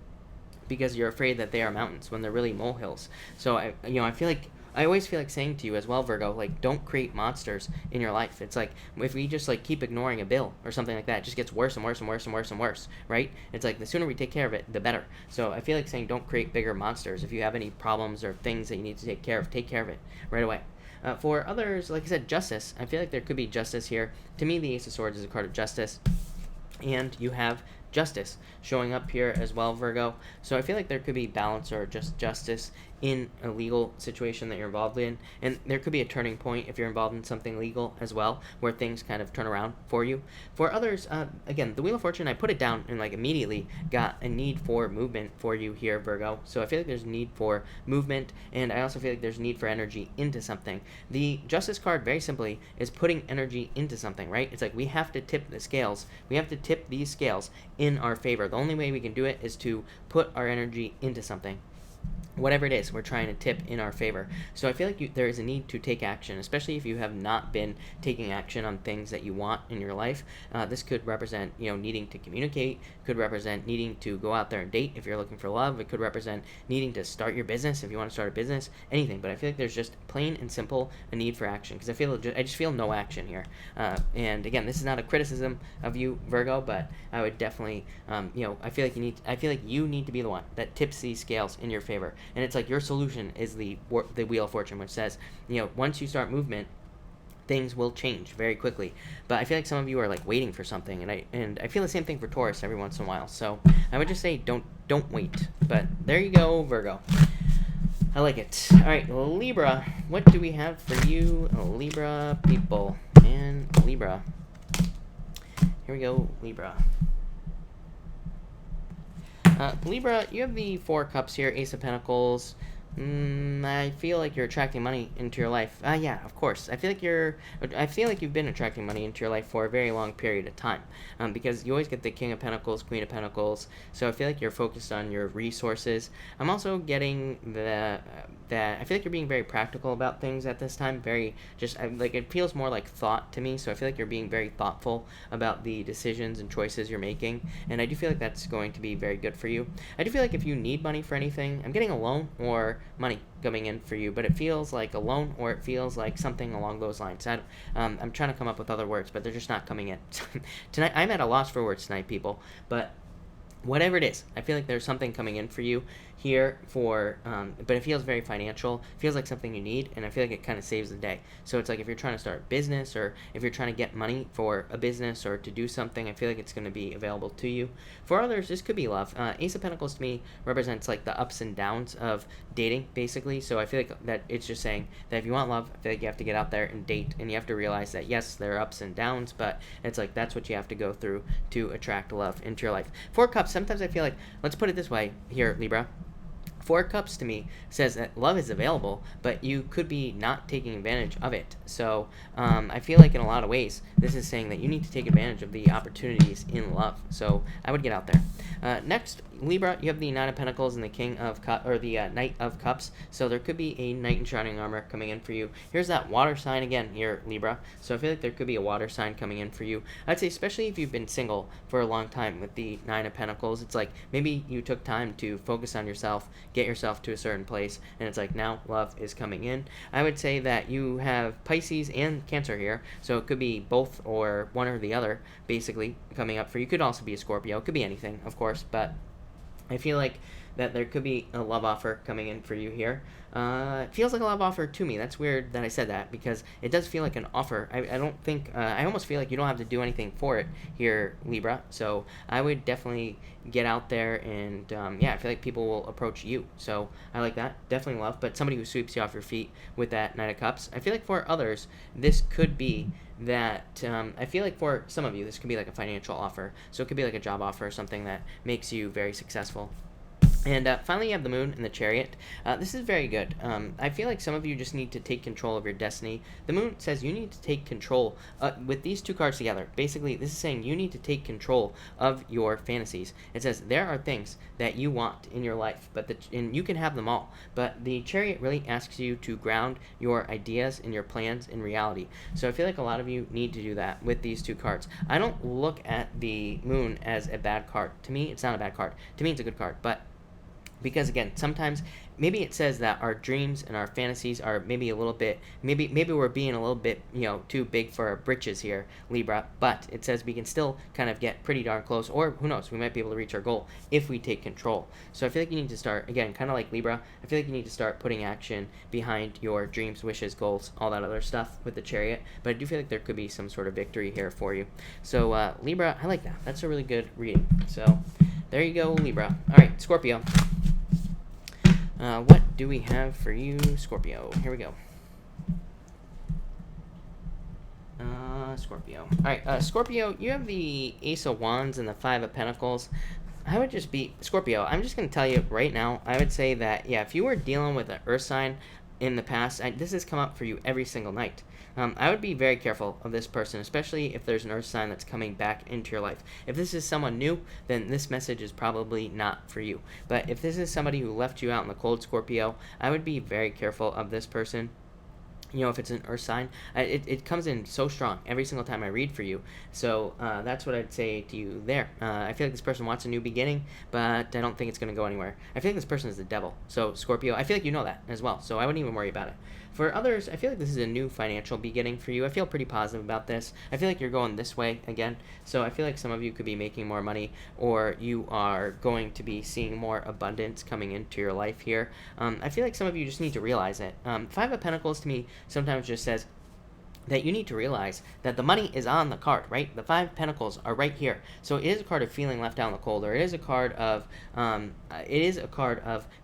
because you're afraid that they are mountains when they're really molehills. So I feel like I always feel like saying to you as well, Virgo, like, don't create monsters in your life. It's like, if we just like keep ignoring a bill or something like that, it just gets worse and worse and worse and worse and worse, right? It's like the sooner we take care of it, the better. So I feel like saying don't create bigger monsters. If you have any problems or things that you need to take care of it right away. For others, like I said, justice. I feel like there could be justice here. To me, the Ace of Swords is a card of justice. And you have justice showing up here as well, Virgo. So I feel like there could be balance or just justice in a legal situation that you're involved in. And there could be a turning point if you're involved in something legal as well, where things kind of turn around for you. For others, again, the Wheel of Fortune, I put it down and like immediately got a need for movement for you here, Virgo. So I feel like there's a need for movement, and I also feel like there's a need for energy into something. The Justice card, very simply, is putting energy into something, right? It's like we have to tip the scales. We have to tip these scales in our favor. The only way we can do it is to put our energy into something. whatever it is we're trying to tip in our favor. So I feel like there is a need to take action, especially if you have not been taking action on things that you want in your life. This could represent, needing to communicate, could represent needing to go out there and date if you're looking for love. It could represent needing to start your business if you want to start a business, anything. But I feel like there's just plain and simple a need for action, because I just feel no action here. And again, this is not a criticism of you, Virgo, but I would definitely, I feel like you need to be the one that tips these scales in your favor. And it's like your solution is the Wheel of Fortune, which says, once you start movement, things will change very quickly. But I feel like some of you are like waiting for something, and I feel the same thing for Taurus every once in a while. So I would just say don't wait. But there you go, Virgo. I like it. All right, Libra. What do we have for you, Libra people? And Libra. Here we go, Libra. Libra, you have the Four Cups here, Ace of Pentacles. I feel like you're attracting money into your life. Yeah, of course. I feel like you've been attracting money into your life for a very long period of time. Because you always get the King of Pentacles, Queen of Pentacles. So I feel like you're focused on your resources. I'm also getting that I feel like you're being very practical about things at this time. It feels more like thought to me. So I feel like you're being very thoughtful about the decisions and choices you're making. And I do feel like that's going to be very good for you. I do feel like if you need money for anything, I'm getting a loan or money coming in for you, but it feels like a loan, or it feels like something along those lines. I'm trying to come up with other words, but they're just not coming in. Tonight, I'm at a loss for words tonight, people, but whatever it is, I feel like there's something coming in for you here but it feels very financial. It feels like something you need, and I feel like it kind of saves the day. So it's like if you're trying to start a business, or if you're trying to get money for a business or to do something, I feel like it's going to be available to you. For others, this could be love. Ace of Pentacles to me represents like the ups and downs of dating, basically. So I feel like that it's just saying that if you want love, I feel like you have to get out there and date, and you have to realize that yes, there are ups and downs, but it's like that's what you have to go through to attract love into your life. Four Cups, sometimes I feel like, let's put it this way here, Libra. Four Cups to me says that love is available, but you could be not taking advantage of it. So I feel like in a lot of ways, this is saying that you need to take advantage of the opportunities in love. So I would get out there. Next, Libra, you have the Nine of Pentacles and the King of Cups, or the Knight of Cups. So there could be a Knight in Shining Armor coming in for you. Here's that water sign again here, Libra. So I feel like there could be a water sign coming in for you. I'd say especially if you've been single for a long time with the Nine of Pentacles, it's like maybe you took time to focus on yourself, get yourself to a certain place, and it's like now love is coming in. I would say that you have Pisces and Cancer here, so it could be both or one or the other basically coming up for you. Could also be a Scorpio, it could be anything, of course, but I feel like that there could be a love offer coming in for you here. It feels like a love offer to me. That's weird that I said that, because it does feel like an offer. I don't think, I almost feel like you don't have to do anything for it here, Libra. So I would definitely get out there and, yeah, I feel like people will approach you. So I like that. Definitely love, but somebody who sweeps you off your feet with that Knight of Cups. I feel like for others, this could be that, I feel like for some of you, this could be like a financial offer. So it could be like a job offer or something that makes you very successful. And finally, you have the Moon and the Chariot. This is very good. I feel like some of you just need to take control of your destiny. The Moon says you need to take control with these two cards together. Basically, this is saying you need to take control of your fantasies. It says there are things that you want in your life, and you can have them all. But the Chariot really asks you to ground your ideas and your plans in reality. So I feel like a lot of you need to do that with these two cards. I don't look at the Moon as a bad card. To me, it's not a bad card. To me, it's a good card. But because again, sometimes maybe it says that our dreams and our fantasies are maybe a little bit, maybe we're being a little bit, too big for our britches here, Libra. But it says we can still kind of get pretty darn close, or who knows, we might be able to reach our goal if we take control. So I feel like you need to start, again, kind of like Libra, I feel like you need to start putting action behind your dreams, wishes, goals, all that other stuff with the Chariot. But I do feel like there could be some sort of victory here for you. So Libra, I like that. That's a really good reading. So there you go, Libra. All right, Scorpio. What do we have for you, Scorpio? Here we go. Scorpio. All right, Scorpio, you have the Ace of Wands and the Five of Pentacles. I would just be, Scorpio, I'm just going to tell you right now, I would say that, yeah, if you were dealing with an earth sign in the past, this has come up for you every single night. I would be very careful of this person, especially if there's an earth sign that's coming back into your life. If this is someone new, then this message is probably not for you. But if this is somebody who left you out in the cold, Scorpio, I would be very careful of this person. You know, if it's an earth sign, it comes in so strong every single time I read for you. So that's what I'd say to you there. I feel like this person wants a new beginning, but I don't think it's going to go anywhere. I feel like this person is the devil. So Scorpio, I feel like you know that as well. So I wouldn't even worry about it. For others, I feel like this is a new financial beginning for you. I feel pretty positive about this. I feel like you're going this way again. So I feel like some of you could be making more money, or you are going to be seeing more abundance coming into your life here. I feel like some of you just need to realize it. Five of Pentacles to me sometimes just says that you need to realize that the money is on the card, right? The Five Pentacles are right here. So it is a card of feeling left out in the cold, or it is a card of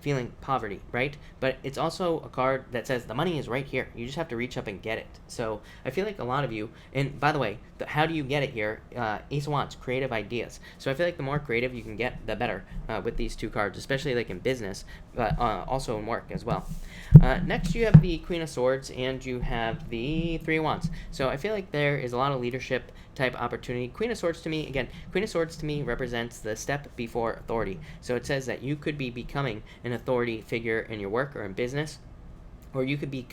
feeling poverty, right? But it's also a card that says the money is right here. You just have to reach up and get it. So I feel like a lot of you, and by the way, how do you get it here? Ace of Wands, creative ideas. So I feel like the more creative you can get, the better with these two cards, especially like in business, but also in work as well. Next, you have the Queen of Swords, and you have the Three of Wands. So I feel like there is a lot of leadership type opportunity. Queen of Swords to me, again, Queen of Swords to me represents the step before authority. So it says that you could be becoming an authority figure in your work or in business, or you could be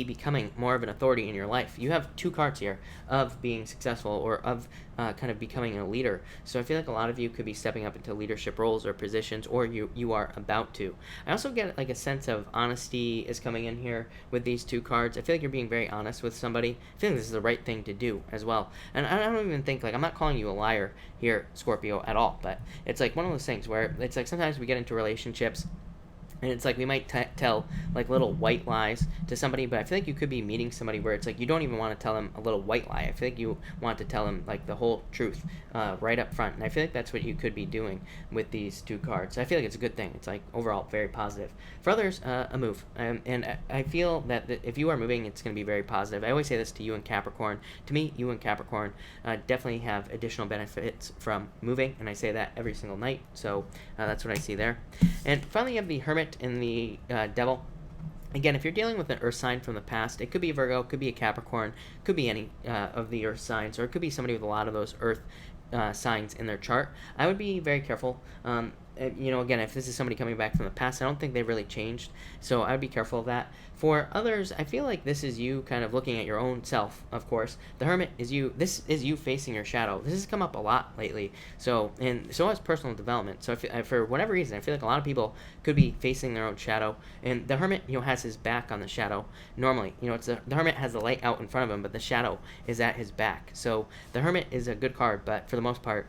becoming more of an authority in your life. You have two cards here of being successful, or of kind of becoming a leader. So I feel like a lot of you could be stepping up into leadership roles or positions, or you are about to. I also get like a sense of honesty is coming in here with these two cards. I feel like you're being very honest with somebody. I feel like this is the right thing to do as well. And I don't even think, like, I'm not calling you a liar here, Scorpio, at all, but it's like one of those things where it's like sometimes we get into relationships, and it's like we might tell like little white lies to somebody, but I feel like you could be meeting somebody where it's like you don't even want to tell them a little white lie. I feel like you want to tell them like the whole truth right up front, and I feel like that's what you could be doing with these two cards. I feel like it's a good thing. It's like overall very positive. For others, a move, and I feel that if you are moving, it's going to be very positive. I always say this to you and Capricorn. To me, you and Capricorn definitely have additional benefits from moving, and I say that every single night. So that's what I see there. And finally, you have the Hermit and the Devil. Again, if you're dealing with an earth sign from the past, it could be a Virgo, could be a Capricorn, could be any of the earth signs, or it could be somebody with a lot of those earth signs in their chart. I would be very careful. You know, again, if this is somebody coming back from the past, I don't think they really changed, so I would be careful of that. For others, I feel like this is you kind of looking at your own self, of course. The Hermit is you. This is you facing your shadow. This has come up a lot lately, so has personal development. So if, for whatever reason, I feel like a lot of people could be facing their own shadow, and the Hermit, you know, has his back on the shadow. Normally, you know, it's the Hermit has the light out in front of him, but the shadow is at his back. So the Hermit is a good card, but for the most part,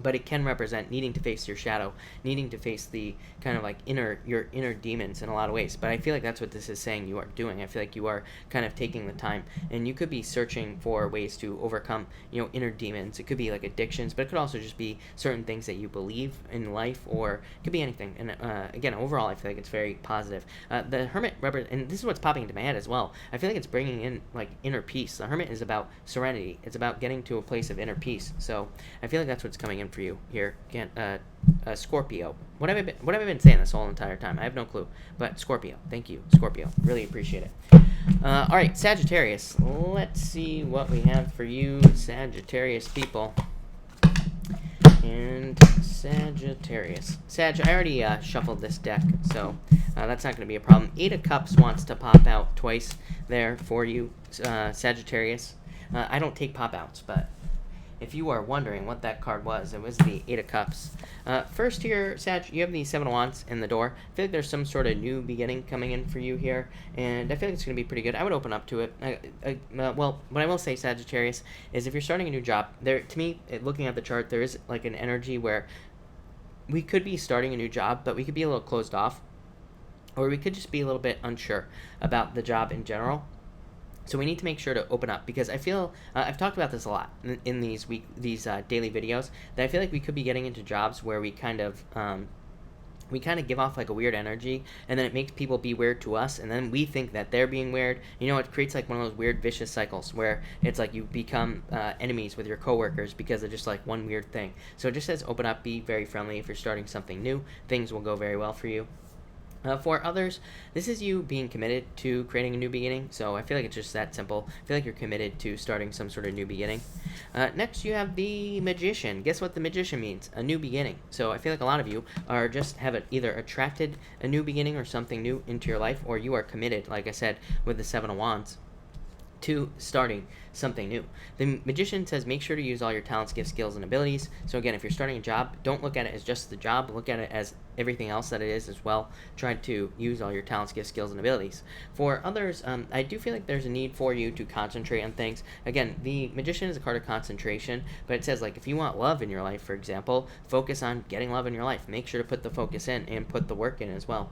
but it can represent needing to face your shadow, needing to face the kind of like your inner demons in a lot of ways. But I feel like that's what this is saying you are doing. I feel like you are kind of taking the time, and you could be searching for ways to overcome, you know, inner demons. It could be like addictions, but it could also just be certain things that you believe in life, or it could be anything. And again, overall, I feel like it's very positive. The Hermit, and this is what's popping into my head as well. I feel like it's bringing in like inner peace. The Hermit is about serenity. It's about getting to a place of inner peace. So I feel like that's what's coming in for you here. Again, Scorpio. What have I been saying this whole entire time? I have no clue. But Scorpio. Thank you, Scorpio. Really appreciate it. All right, Sagittarius. Let's see what we have for you, Sagittarius people. And Sagittarius. I already shuffled this deck, so that's not going to be a problem. 8 of Cups wants to pop out twice there for you, Sagittarius. I don't take pop-outs, but if you are wondering what that card was, it was the 8 of Cups. First here, Sag, you have the 7 of Wands in the door. I feel like there's some sort of new beginning coming in for you here, and I feel like it's going to be pretty good. I would open up to it. Well, what I will say, Sagittarius, is if you're starting a new job, to me, looking at the chart, there is like an energy where we could be starting a new job, but we could be a little closed off, or we could just be a little bit unsure about the job in general. So we need to make sure to open up, because I feel, I've talked about this a lot in these daily videos, that I feel like we could be getting into jobs where we kind of give off like a weird energy, and then it makes people be weird to us, and then we think that they're being weird. You know, it creates like one of those weird vicious cycles where it's like you become enemies with your coworkers because of just like one weird thing. So it just says open up, be very friendly. If you're starting something new, things will go very well for you. For others, this is you being committed to creating a new beginning. So I feel like it's just that simple. I feel like you're committed to starting some sort of new beginning. Next, you have the Magician. Guess what the Magician means? A new beginning. So I feel like a lot of you are just either attracted a new beginning or something new into your life, or you are committed, like I said, with the Seven of Wands, to starting something new. The Magician says make sure to use all your talents, gifts, skills, and abilities. So again, if you're starting a job, don't look at it as just the job. Look at it as everything else that it is as well. Try to use all your talents, gifts, skills, and abilities. For others, I do feel like there's a need for you to concentrate on things. Again, the Magician is a card of concentration, but it says, like, if you want love in your life, for example, focus on getting love in your life. Make sure to put the focus in and put the work in as well.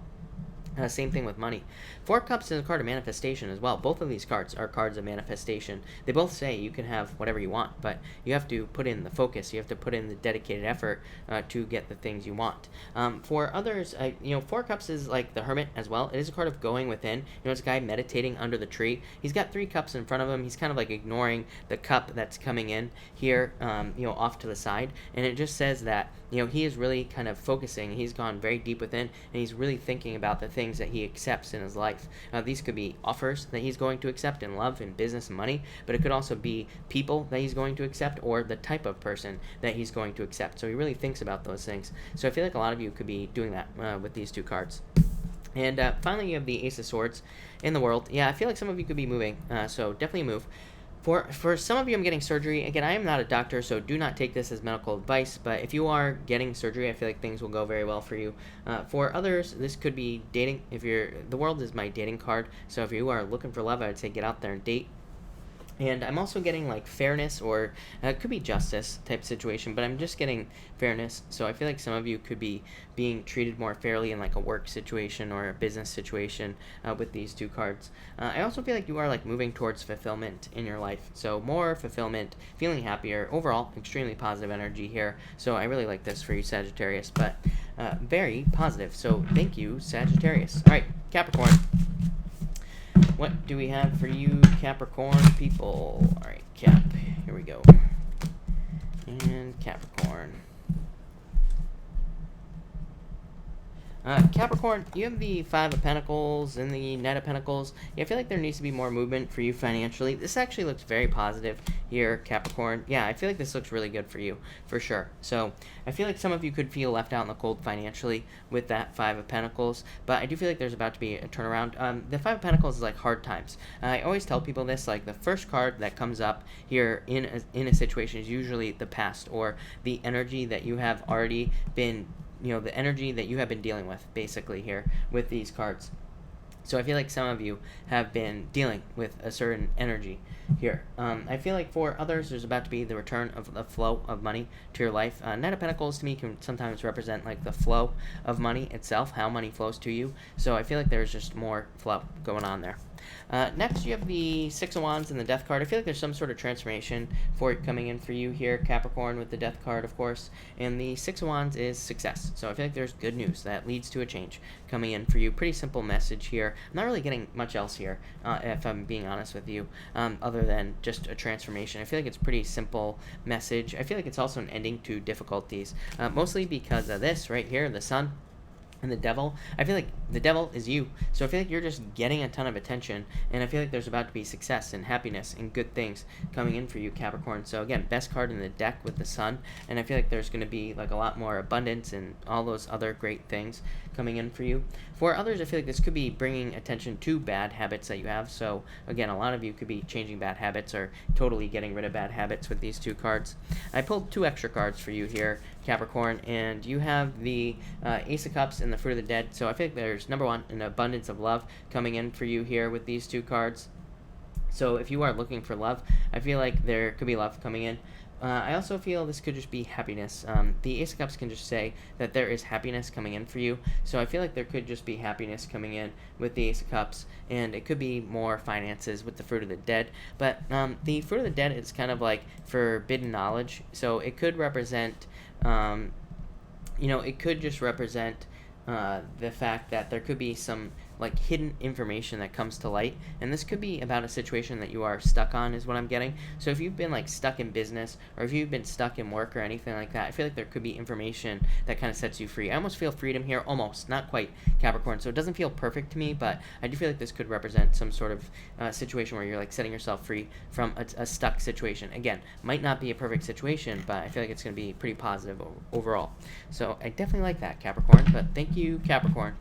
Same thing with money. Four of Cups is a card of manifestation as well. Both of these cards are cards of manifestation. They both say you can have whatever you want, but you have to put in the focus. You have to put in the dedicated effort to get the things you want. For others, Four of Cups is like the Hermit as well. It is a card of going within. It's a guy meditating under the tree. He's got 3 cups in front of him. He's kind of like ignoring the cup that's coming in here, off to the side. And it just says that, he is really kind of focusing. He's gone very deep within, and he's really thinking about the things that he accepts in his life. These could be offers that he's going to accept in love, in business, and money, but it could also be people that he's going to accept, or the type of person that he's going to accept. So he really thinks about those things. So I feel like a lot of you could be doing that with these 2 cards. And finally, you have the Ace of Swords in the World. Yeah, I feel like some of you could be moving, so definitely move. For some of you, I'm getting surgery. Again, I am not a doctor, so do not take this as medical advice, but if you are getting surgery, I feel like things will go very well for you. For others, this could be dating. The World is my dating card, so if you are looking for love, I would say get out there and date. And I'm also getting like fairness, or it could be justice type situation, but I'm just getting fairness. So I feel like some of you could be being treated more fairly in like a work situation or a business situation with these 2 cards. I also feel like you are like moving towards fulfillment in your life. So more fulfillment, feeling happier, overall extremely positive energy here. So I really like this for you, Sagittarius, but very positive. So thank you, Sagittarius. All right, Capricorn. What do we have for you, Capricorn people? All right, Cap. Here we go. And Capricorn. Capricorn, you have the 5 of Pentacles and the Knight of Pentacles. Yeah, I feel like there needs to be more movement for you financially. This actually looks very positive here, Capricorn. Yeah, I feel like this looks really good for you, for sure. So I feel like some of you could feel left out in the cold financially with that 5 of Pentacles, but I do feel like there's about to be a turnaround. The 5 of Pentacles is like hard times. I always tell people this, like the first card that comes up here in a situation is usually the past, or the energy that you have already been the energy that you have been dealing with, basically, here with these cards. So I feel like some of you have been dealing with a certain energy here. I feel like for others, there's about to be the return of the flow of money to your life. Knight of Pentacles to me can sometimes represent like the flow of money itself, how money flows to you. So I feel like there's just more flow going on there. Next, you have the 6 of Wands and the Death card. I feel like there's some sort of transformation coming in for you here, Capricorn, with the Death card, of course. And the 6 of Wands is success. So I feel like there's good news that leads to a change coming in for you. Pretty simple message here. I'm not really getting much else here, if I'm being honest with you, other than just a transformation. I feel like it's a pretty simple message. I feel like it's also an ending to difficulties, mostly because of this right here, the Sun and the Devil. I feel like the Devil is you. So I feel like you're just getting a ton of attention, and I feel like there's about to be success and happiness and good things coming in for you, Capricorn. So again, best card in the deck with the Sun, and I feel like there's going to be like a lot more abundance and all those other great things coming in for you. For others, I feel like this could be bringing attention to bad habits that you have. So again, a lot of you could be changing bad habits or totally getting rid of bad habits with these 2 cards. I pulled 2 extra cards for you here, Capricorn, and you have the Ace of Cups and the Fruit of the Dead. So I think there's, number 1, an abundance of love coming in for you here with these 2 cards. So if you are looking for love, I feel like there could be love coming in. I also feel this could just be happiness. The Ace of Cups can just say that there is happiness coming in for you. So I feel like there could just be happiness coming in with the Ace of Cups, and it could be more finances with the Fruit of the Dead. But the Fruit of the Dead is kind of like forbidden knowledge. So it could represent, it could just represent the fact that there could be some like hidden information that comes to light, and this could be about a situation that you are stuck on, is what I'm getting. So if you've been like stuck in business, or if you've been stuck in work or anything like that, I feel like there could be information that kind of sets you free. I almost feel freedom here, almost, not quite, Capricorn. So it doesn't feel perfect to me, but I do feel like this could represent some sort of situation where you're like setting yourself free from a stuck situation. Again, might not be a perfect situation, but I feel like it's going to be pretty positive overall. So I definitely like that, Capricorn, but thank you, Capricorn.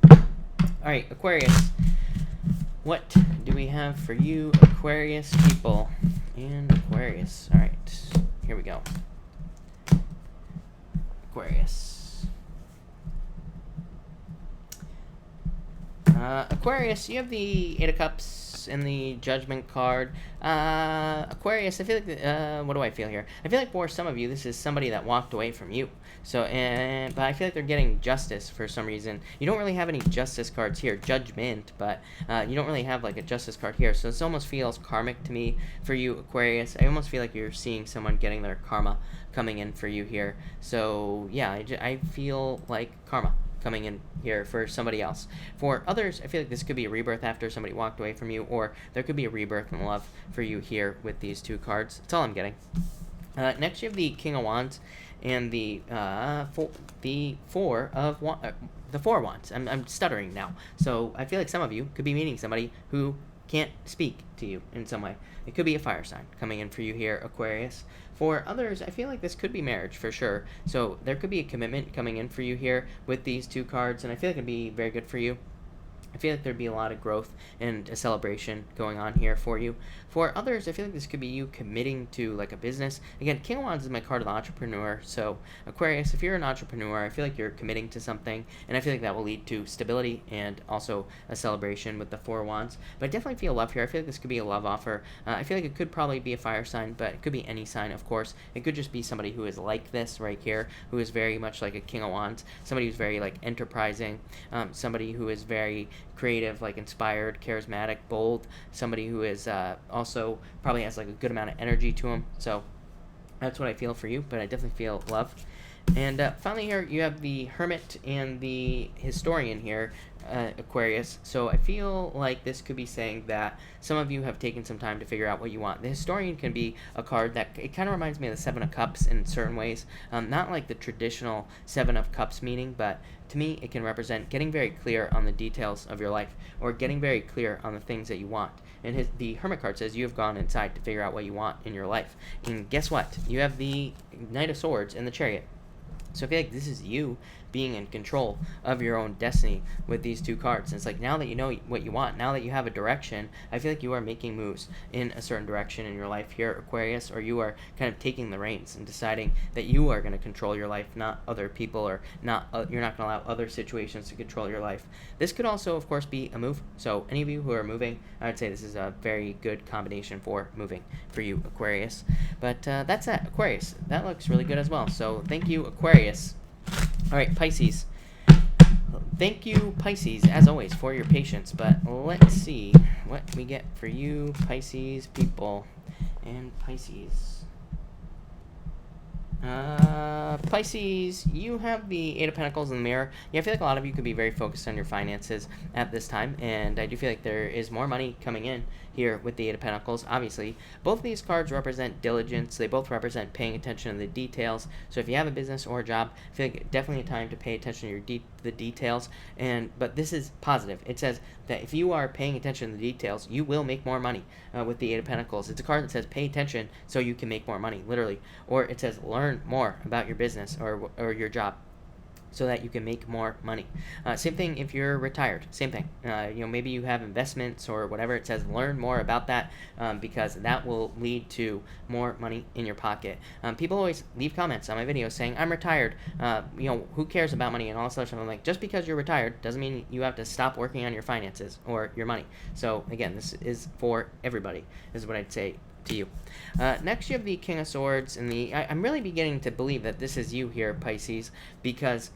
All right, Aquarius. What do we have for you, Aquarius people? And Aquarius. All right, here we go. Aquarius. Aquarius, you have the Eight of Cups and the Judgment card. Aquarius, I feel like, what do I feel here? I feel like for some of you, this is somebody that walked away from you. So, but I feel like they're getting justice for some reason. You don't really have any justice cards here, Judgment, but you don't really have like a justice card here. So this almost feels karmic to me for you, Aquarius. I almost feel like you're seeing someone getting their karma coming in for you here. So yeah, I feel like karma coming in here for somebody else. For others, I feel like this could be a rebirth after somebody walked away from you, or there could be a rebirth in love for you here with these two cards. That's all I'm getting. Next, you have the King of Wands and the Four Wands. I'm stuttering now. So I feel like some of you could be meeting somebody who can't speak to you in some way. It could be a fire sign coming in for you here, Aquarius. For others, I feel like this could be marriage for sure. So there could be a commitment coming in for you here with these two cards, and I feel like it'd be very good for you. I feel like there'd be a lot of growth and a celebration going on here for you. For others, I feel like this could be you committing to like a business. Again, King of Wands is my card of the entrepreneur. So Aquarius, if you're an entrepreneur, I feel like you're committing to something, and I feel like that will lead to stability and also a celebration with the Four Wands. But I definitely feel love here. I feel like this could be a love offer. I feel like it could probably be a fire sign, but it could be any sign, of course. It could just be somebody who is like this right here, who is very much like a King of Wands, somebody who's very like enterprising, somebody who is very creative, like inspired, charismatic, bold, somebody who is also probably has like a good amount of energy to him. So that's what I feel for you, but I definitely feel love. And finally here, you have the Hermit and the Historian here, Aquarius. So I feel like this could be saying that some of you have taken some time to figure out what you want. The Historian can be a card that, it kind of reminds me of the Seven of Cups in certain ways. Not like the traditional Seven of Cups meaning, but to me, it can represent getting very clear on the details of your life, or getting very clear on the things that you want. And the Hermit card says you have gone inside to figure out what you want in your life. And guess what? You have the Knight of Swords and the Chariot. So I feel like this is you being in control of your own destiny with these two cards. And it's like, now that you know what you want, now that you have a direction, I feel like you are making moves in a certain direction in your life here, Aquarius, or you are kind of taking the reins and deciding that you are going to control your life, not other people, or not you're not going to allow other situations to control your life. This could also, of course, be a move. So any of you who are moving, I would say this is a very good combination for moving for you, Aquarius. But that's that, Aquarius. That looks really good as well. So thank you, Aquarius. All right, Pisces. Thank you, Pisces, as always, for your patience. But let's see what we get for you, Pisces people. And Pisces. Pisces, you have the Eight of Pentacles in the mirror. Yeah, I feel like a lot of you could be very focused on your finances at this time, and I do feel like there is more money coming in here with the Eight of Pentacles. Obviously, both of these cards represent diligence. They both represent paying attention to the details. So if you have a business or a job, I feel like definitely a time to pay attention to the details. But this is positive. It says that if you are paying attention to the details, you will make more money with the Eight of Pentacles. It's a card that says pay attention so you can make more money, literally. Or it says learn more about your business or your job, so that you can make more money. Same thing if you're retired. Same thing. Maybe you have investments or whatever. It says learn more about that because that will lead to more money in your pocket. People always leave comments on my videos saying, I'm retired. Who cares about money and all this other stuff. I'm like, just because you're retired doesn't mean you have to stop working on your finances or your money. So again, this is for everybody, is what I'd say to you. Next, you have the King of Swords and I'm really beginning to believe that this is you here, Pisces, because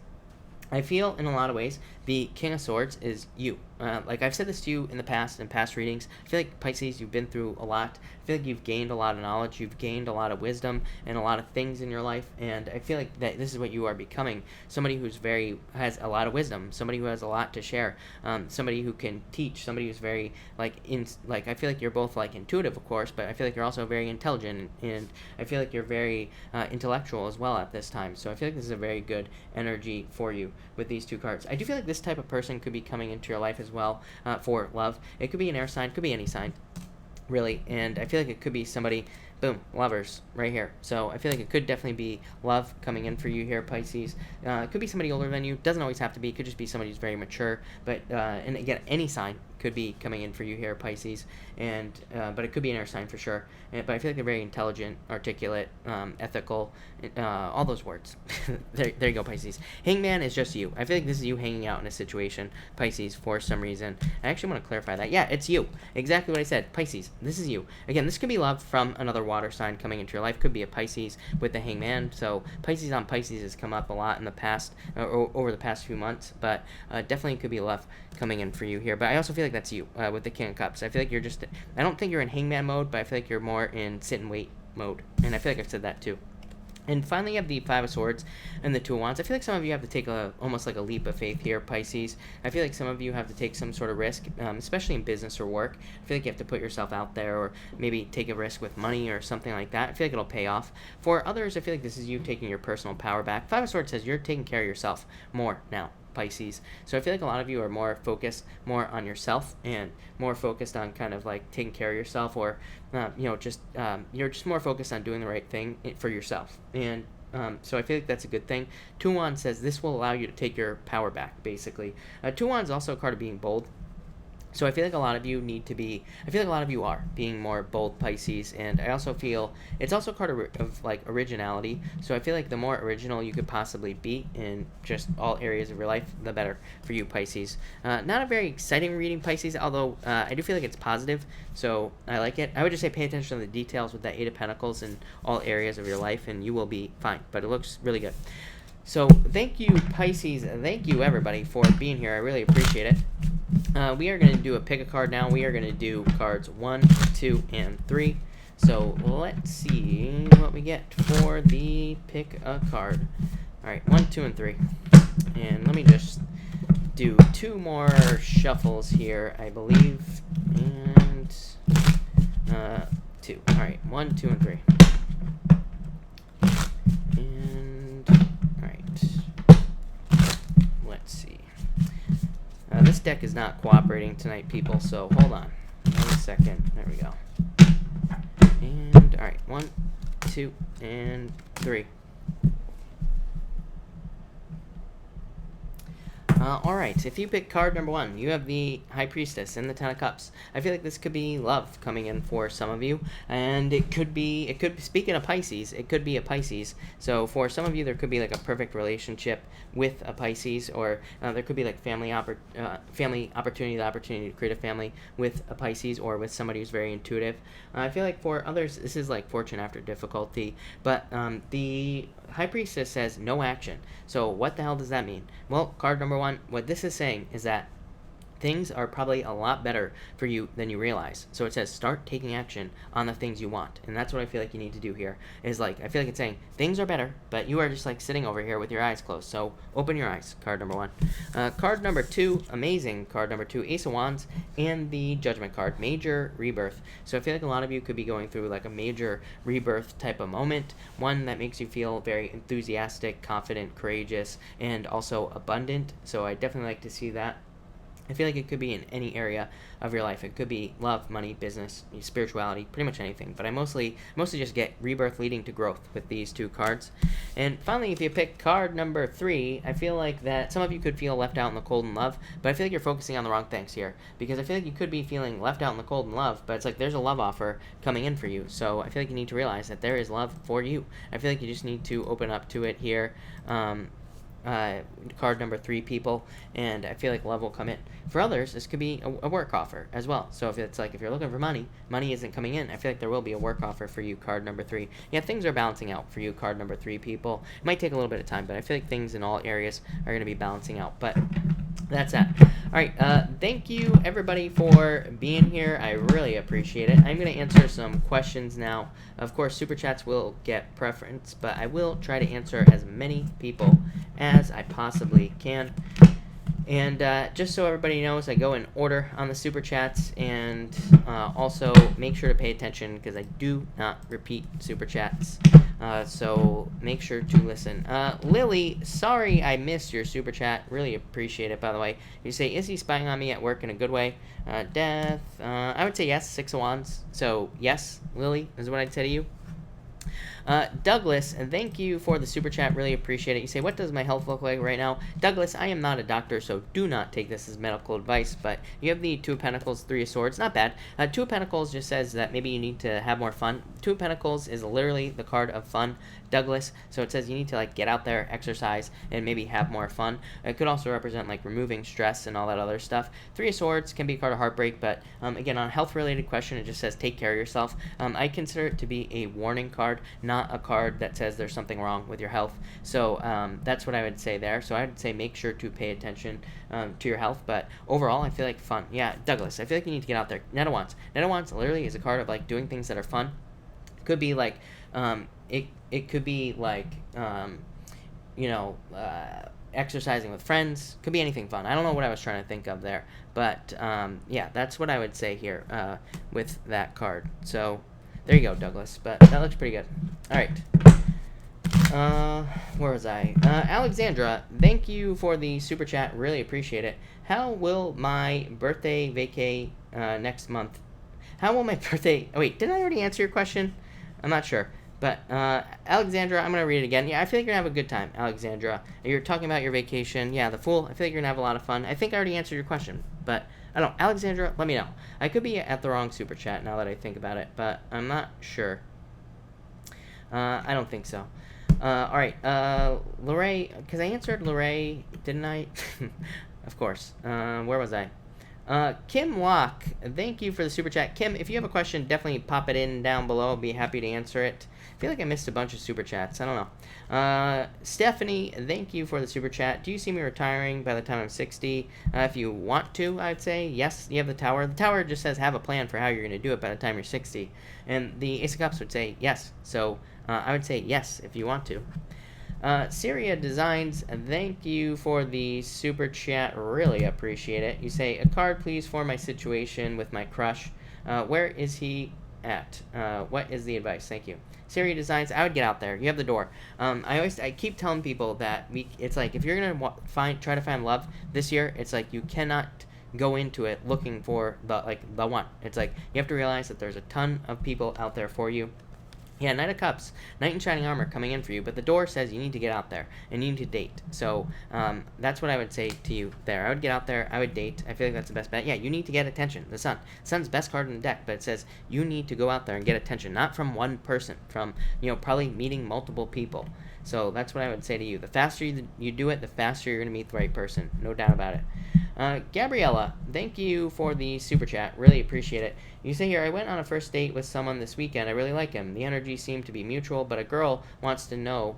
I feel in a lot of ways the King of Swords is you. Like I've said this to you in the past, in past readings. I feel like Pisces, you've been through a lot. I feel like you've gained a lot of knowledge. You've gained a lot of wisdom and a lot of things in your life. And I feel like that this is what you are becoming. Somebody who's has a lot of wisdom. Somebody who has a lot to share. Somebody who can teach. Somebody who's very I feel like you're both like intuitive, of course, but I feel like you're also very intelligent, and I feel like you're very intellectual as well at this time. So I feel like this is a very good energy for you with these two cards. I do feel like this type of person could be coming into your life as well for love. It could be an air sign, could be any sign, really, and I feel like it could be somebody, boom, lovers, right here. So I feel like it could definitely be love coming in for you here, Pisces. It could be somebody older than you, doesn't always have to be, it could just be somebody who's very mature, but, and again, any sign could be coming in for you here, Pisces, and, but it could be an air sign for sure, but I feel like they're very intelligent, articulate, ethical, all those words. there you go, Pisces. Hangman is just you. I feel like this is you hanging out in a situation, Pisces, for some reason. I actually want to clarify that. Yeah, it's you. Exactly what I said. Pisces, this is you. Again, this could be love from another water sign coming into your life. Could be a Pisces with the Hangman. So Pisces on Pisces has come up a lot in the past, over the past few months, but definitely could be love coming in for you here. But I also feel like that's you with the King of Cups. I feel like you're just, I don't think you're in Hangman mode, but I feel like you're more in sit and wait mode. And I feel like I've said that too. And finally, you have the Five of Swords and the Two of Wands. I feel like some of you have to take almost like a leap of faith here, Pisces. I feel like some of you have to take some sort of risk, especially in business or work. I feel like you have to put yourself out there, or maybe take a risk with money or something like that. I feel like it'll pay off. For others, I feel like this is you taking your personal power back. Five of Swords says you're taking care of yourself more now, Pisces. So I feel like a lot of you are more focused more on yourself, and more focused on kind of like taking care of yourself, or you're just more focused on doing the right thing for yourself. And so I feel like that's a good thing. Two of Wands says this will allow you to take your power back, basically. Two of Wands is also a card of being bold. So I feel like a lot of you are being more bold, Pisces, and I also feel it's also a card of like originality. So I feel like the more original you could possibly be in just all areas of your life, the better for you, Pisces. Not a very exciting reading, Pisces, although I do feel like it's positive, so I like it. I would just say pay attention to the details with that Eight of Pentacles in all areas of your life, and you will be fine, but it looks really good. So thank you, Pisces, thank you, everybody, for being here. I really appreciate it. We are going to do a pick a card now. We are going to do cards 1, 2, and 3. So let's see what we get for the pick a card. All right, 1, 2, and 3. And let me just do 2 more shuffles here, I believe. And 2. All right, 1, 2, and 3. This deck is not cooperating tonight, people, so hold on. 1 second. There we go. And, alright, 1, 2, and 3. Alright, if you pick card number 1, you have the High Priestess and the Ten of Cups. I feel like this could be love coming in for some of you, and it could be, speaking of Pisces, it could be a Pisces. So for some of you, there could be like a perfect relationship with a Pisces, or there could be like family opportunity, the opportunity to create a family with a Pisces, or with somebody who's very intuitive. I feel like for others, this is like fortune after difficulty, but the High Priestess says no action. So what the hell does that mean? Well, card number 1, what this is saying is that things are probably a lot better for you than you realize. So it says start taking action on the things you want. And that's what I feel like you need to do here. Is like, I feel like it's saying things are better, but you are just like sitting over here with your eyes closed. So open your eyes, card number 1. Card number 2, amazing card number 2, Ace of Wands, and the Judgment card, major rebirth. So I feel like a lot of you could be going through like a major rebirth type of moment, one that makes you feel very enthusiastic, confident, courageous, and also abundant. So I definitely like to see that. I feel like it could be in any area of your life. It could be love, money, business, spirituality, pretty much anything. But I mostly just get rebirth leading to growth with these 2 cards. And finally, if you pick card number 3, I feel like that some of you could feel left out in the cold in love, but I feel like you're focusing on the wrong things here. Because I feel like you could be feeling left out in the cold in love, but it's like there's a love offer coming in for you. So I feel like you need to realize that there is love for you. I feel like you just need to open up to it here. card number 3 people, and I feel like love will come in. For others, this could be a work offer as well. So if it's like, if you're looking for money isn't coming in, I feel like there will be a work offer for you, card number 3. Yeah, things are balancing out for you, card number 3 people. It might take a little bit of time, but I feel like things in all areas are going to be balancing out. But that's that. All right, thank you everybody for being here. I really appreciate it. I'm going to answer some questions now. Of course, super chats will get preference, but I will try to answer as many people as I possibly can. And just so everybody knows, I go in order on the super chats, and also make sure to pay attention because I do not repeat super chats. So make sure to listen. Lily, sorry I missed your super chat. Really appreciate it, by the way. You say, is he spying on me at work in a good way? Death. I would say yes, 6 of Wands. So yes, Lily, is what I'd say to you. Douglas, and thank you for the super chat. Really appreciate it. You say, what does my health look like right now? Douglas, I am not a doctor, so do not take this as medical advice, but you have the 2 of Pentacles, 3 of Swords. Not bad. 2 of Pentacles just says that maybe you need to have more fun. 2 of Pentacles is literally the card of fun, Douglas, so it says you need to like get out there, exercise, and maybe have more fun. It could also represent like removing stress and all that other stuff. 3 of Swords can be a card of heartbreak, but again, on a health related question, it just says take care of yourself. I consider it to be a warning card, not a card that says there's something wrong with your health. So that's what I would say there. So I would say make sure to pay attention to your health, but overall I feel like fun. Yeah, Douglas, I feel like you need to get out there. Knight of Wands literally is a card of like doing things that are fun. Could be like it could be like exercising with friends. Could be anything fun. I don't know what I was trying to think of there, but yeah, that's what I would say here with that card. So there you go, Douglas, but that looks pretty good. All right, where was I? Alexandra, thank you for the super chat. Really appreciate it. How will my birthday vacay next month? How will my birthday... Oh, wait, didn't I already answer your question? I'm not sure. But, Alexandra, I'm going to read it again. Yeah, I feel like you're going to have a good time, Alexandra. You're talking about your vacation. Yeah, the Fool. I feel like you're going to have a lot of fun. I think I already answered your question. But, I don't know. Alexandra, let me know. I could be at the wrong super chat now that I think about it. But I'm not sure. I don't think so. All right. Lorraine, because I answered Lorraine, didn't I? Of course. Where was I? Kim Locke, thank you for the super chat. Kim, if you have a question, definitely pop it in down below. I'll be happy to answer it. I feel like I missed a bunch of super chats. I don't know. Stephanie, thank you for the super chat. Do you see me retiring by the time I'm 60? If you want to, I'd say yes. You have the Tower. The Tower just says have a plan for how you're going to do it by the time you're 60. And the Ace of Cups would say yes. So I would say yes if you want to. Syria Designs, thank you for the super chat. Really appreciate it. You say, a card please for my situation with my crush. Where is he at? What is the advice? Thank you. Syria Designs, I would get out there. You have the door. I keep telling people that it's like if you're gonna try to find love this year, it's like you cannot go into it looking for the one. It's like you have to realize that there's a ton of people out there for you. Yeah, Knight of Cups, Knight in Shining Armor coming in for you, but the door says you need to get out there, and you need to date. So, that's what I would say to you there. I would get out there, I would date. I feel like that's the best bet. Yeah, you need to get attention. The Sun. Sun's best card in the deck, but it says you need to go out there and get attention, not from one person, from, probably meeting multiple people. So that's what I would say to you. The faster you do it, the faster you're going to meet the right person. No doubt about it. Gabriella, thank you for the super chat. Really appreciate it. You say here, I went on a first date with someone this weekend. I really like him. The energy seemed to be mutual, but a girl wants to know,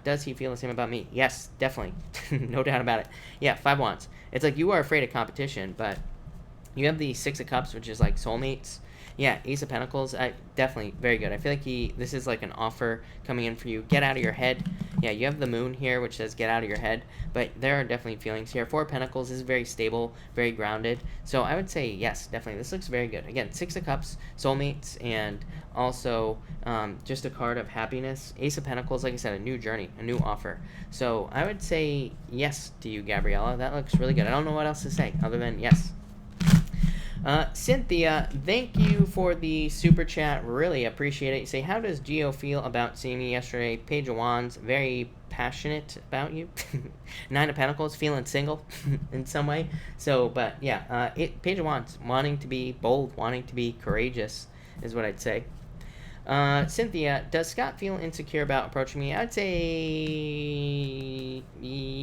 does he feel the same about me? Yes, definitely. No doubt about it. Yeah, 5 Wands. It's like you are afraid of competition, but you have the 6 of Cups, which is like soulmates. Yeah, Ace of Pentacles, definitely very good. I feel like this is like an offer coming in for you. Get out of your head. Yeah, you have the Moon here, which says get out of your head, but there are definitely feelings here. 4 of Pentacles is very stable, very grounded. So I would say yes, definitely. This looks very good. Again, 6 of Cups, soulmates, and also just a card of happiness. Ace of Pentacles, like I said, a new journey, a new offer. So I would say yes to you, Gabriella. That looks really good. I don't know what else to say other than yes. Cynthia, thank you for the super chat. Really appreciate it. You say, how does Gio feel about seeing me yesterday? Page of Wands, very passionate about you. 9 of Pentacles, feeling single in some way. So, but yeah, Page of Wands, wanting to be bold, wanting to be courageous is what I'd say. Cynthia, does Scott feel insecure about approaching me? I'd say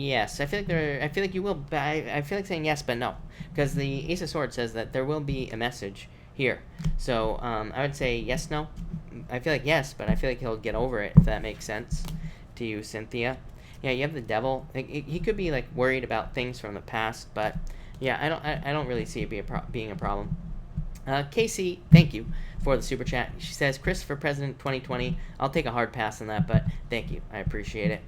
yes. I feel like you will. But I feel like saying yes, but no, because the Ace of Swords says that there will be a message here. So I would say yes, no. I feel like yes, but I feel like he'll get over it, if that makes sense to you, Cynthia. Yeah, you have the Devil. He could be like worried about things from the past, but yeah, I don't really see it being a problem. Casey, thank you for the super chat. She says, Chris for President 2020. I'll take a hard pass on that, but thank you. I appreciate it.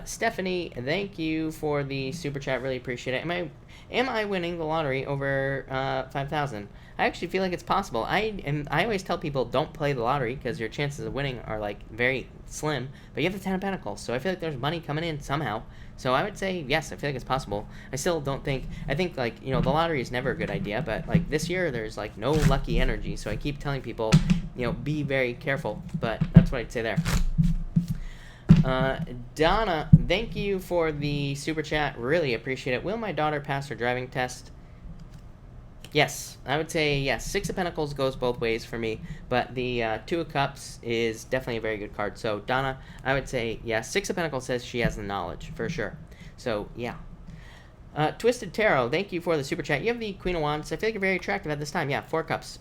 Stephanie, thank you for the super chat. Really appreciate it. Am I winning the lottery over 5,000? I actually feel like it's possible. I always tell people don't play the lottery because your chances of winning are like very slim, but you have the 10 of Pentacles, so I feel like there's money coming in somehow. So I would say yes, I feel like it's possible. I still don't think, I think like, the lottery is never a good idea, but like this year there's like no lucky energy, so I keep telling people, be very careful, but that's what I'd say there. Donna, thank you for the super chat. Really appreciate it. Will my daughter pass her driving test? Yes, I would say yes. Six of Pentacles goes both ways for me, but the Two of Cups is definitely a very good card. So, Donna, I would say yes. Six of Pentacles says she has the knowledge, for sure. So, yeah. Twisted Tarot, thank you for the super chat. You have the Queen of Wands. I feel like you're very attractive at this time. Yeah, Four Cups.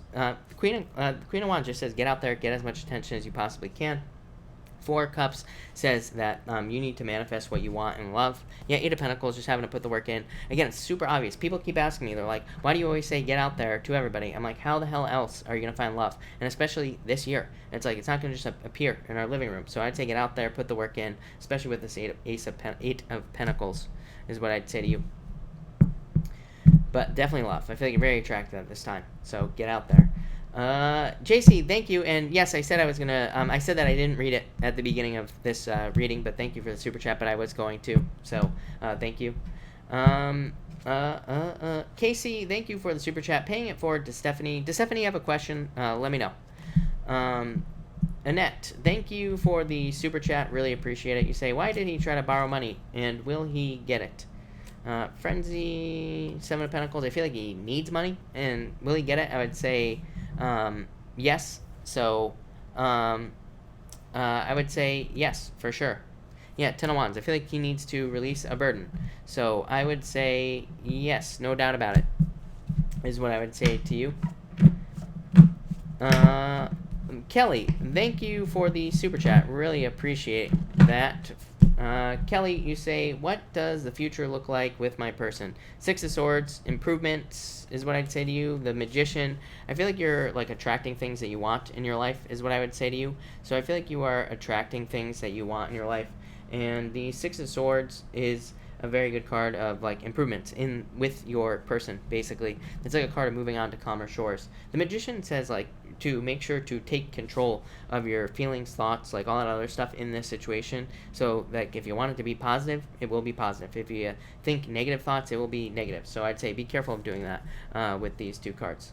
Queen of Wands just says get out there, get as much attention as you possibly can. Four Cups says that you need to manifest what you want in love. Yeah, Eight of Pentacles, just having to put the work in. Again, it's super obvious. People keep asking me, they're like, why do you always say get out there to everybody? I'm like, how the hell else are you going to find love? And especially this year. It's like, it's not going to just appear in our living room. So I'd say get out there, put the work in, especially with this Eight of Pentacles is what I'd say to you. But definitely love. I feel like you're very attractive at this time. So get out there. JC, thank you, and yes, I said I was gonna, I said that I didn't read it at the beginning of this, reading, but thank you for the super chat, but I was going to, so, thank you. Casey, thank you for the super chat, paying it forward to Stephanie. Does Stephanie have a question? Let me know. Annette, thank you for the super chat, really appreciate it. You say, why did he try to borrow money, and will he get it? Frenzy, Seven of Pentacles, I feel like he needs money, and will he get it? I would say, yes. So, I would say yes, for sure. Yeah, Ten of Wands, I feel like he needs to release a burden. So, I would say yes, no doubt about it, is what I would say to you. Kelly, thank you for the super chat, really appreciate that. Kelly, you say, what does the future look like with my person? Six of Swords, improvements is what I'd say to you. The Magician, I feel like you're like attracting things that you want in your life is what I would say to you. So I feel like you are attracting things that you want in your life. And the Six of Swords is a very good card of like improvements in with your person, basically. It's like a card of moving on to calmer shores. The Magician says like to make sure to take control of your feelings, thoughts, like all that other stuff in this situation, so that if you want it to be positive, it will be positive. If you think negative thoughts, it will be negative. So I'd say be careful of doing that with these two cards,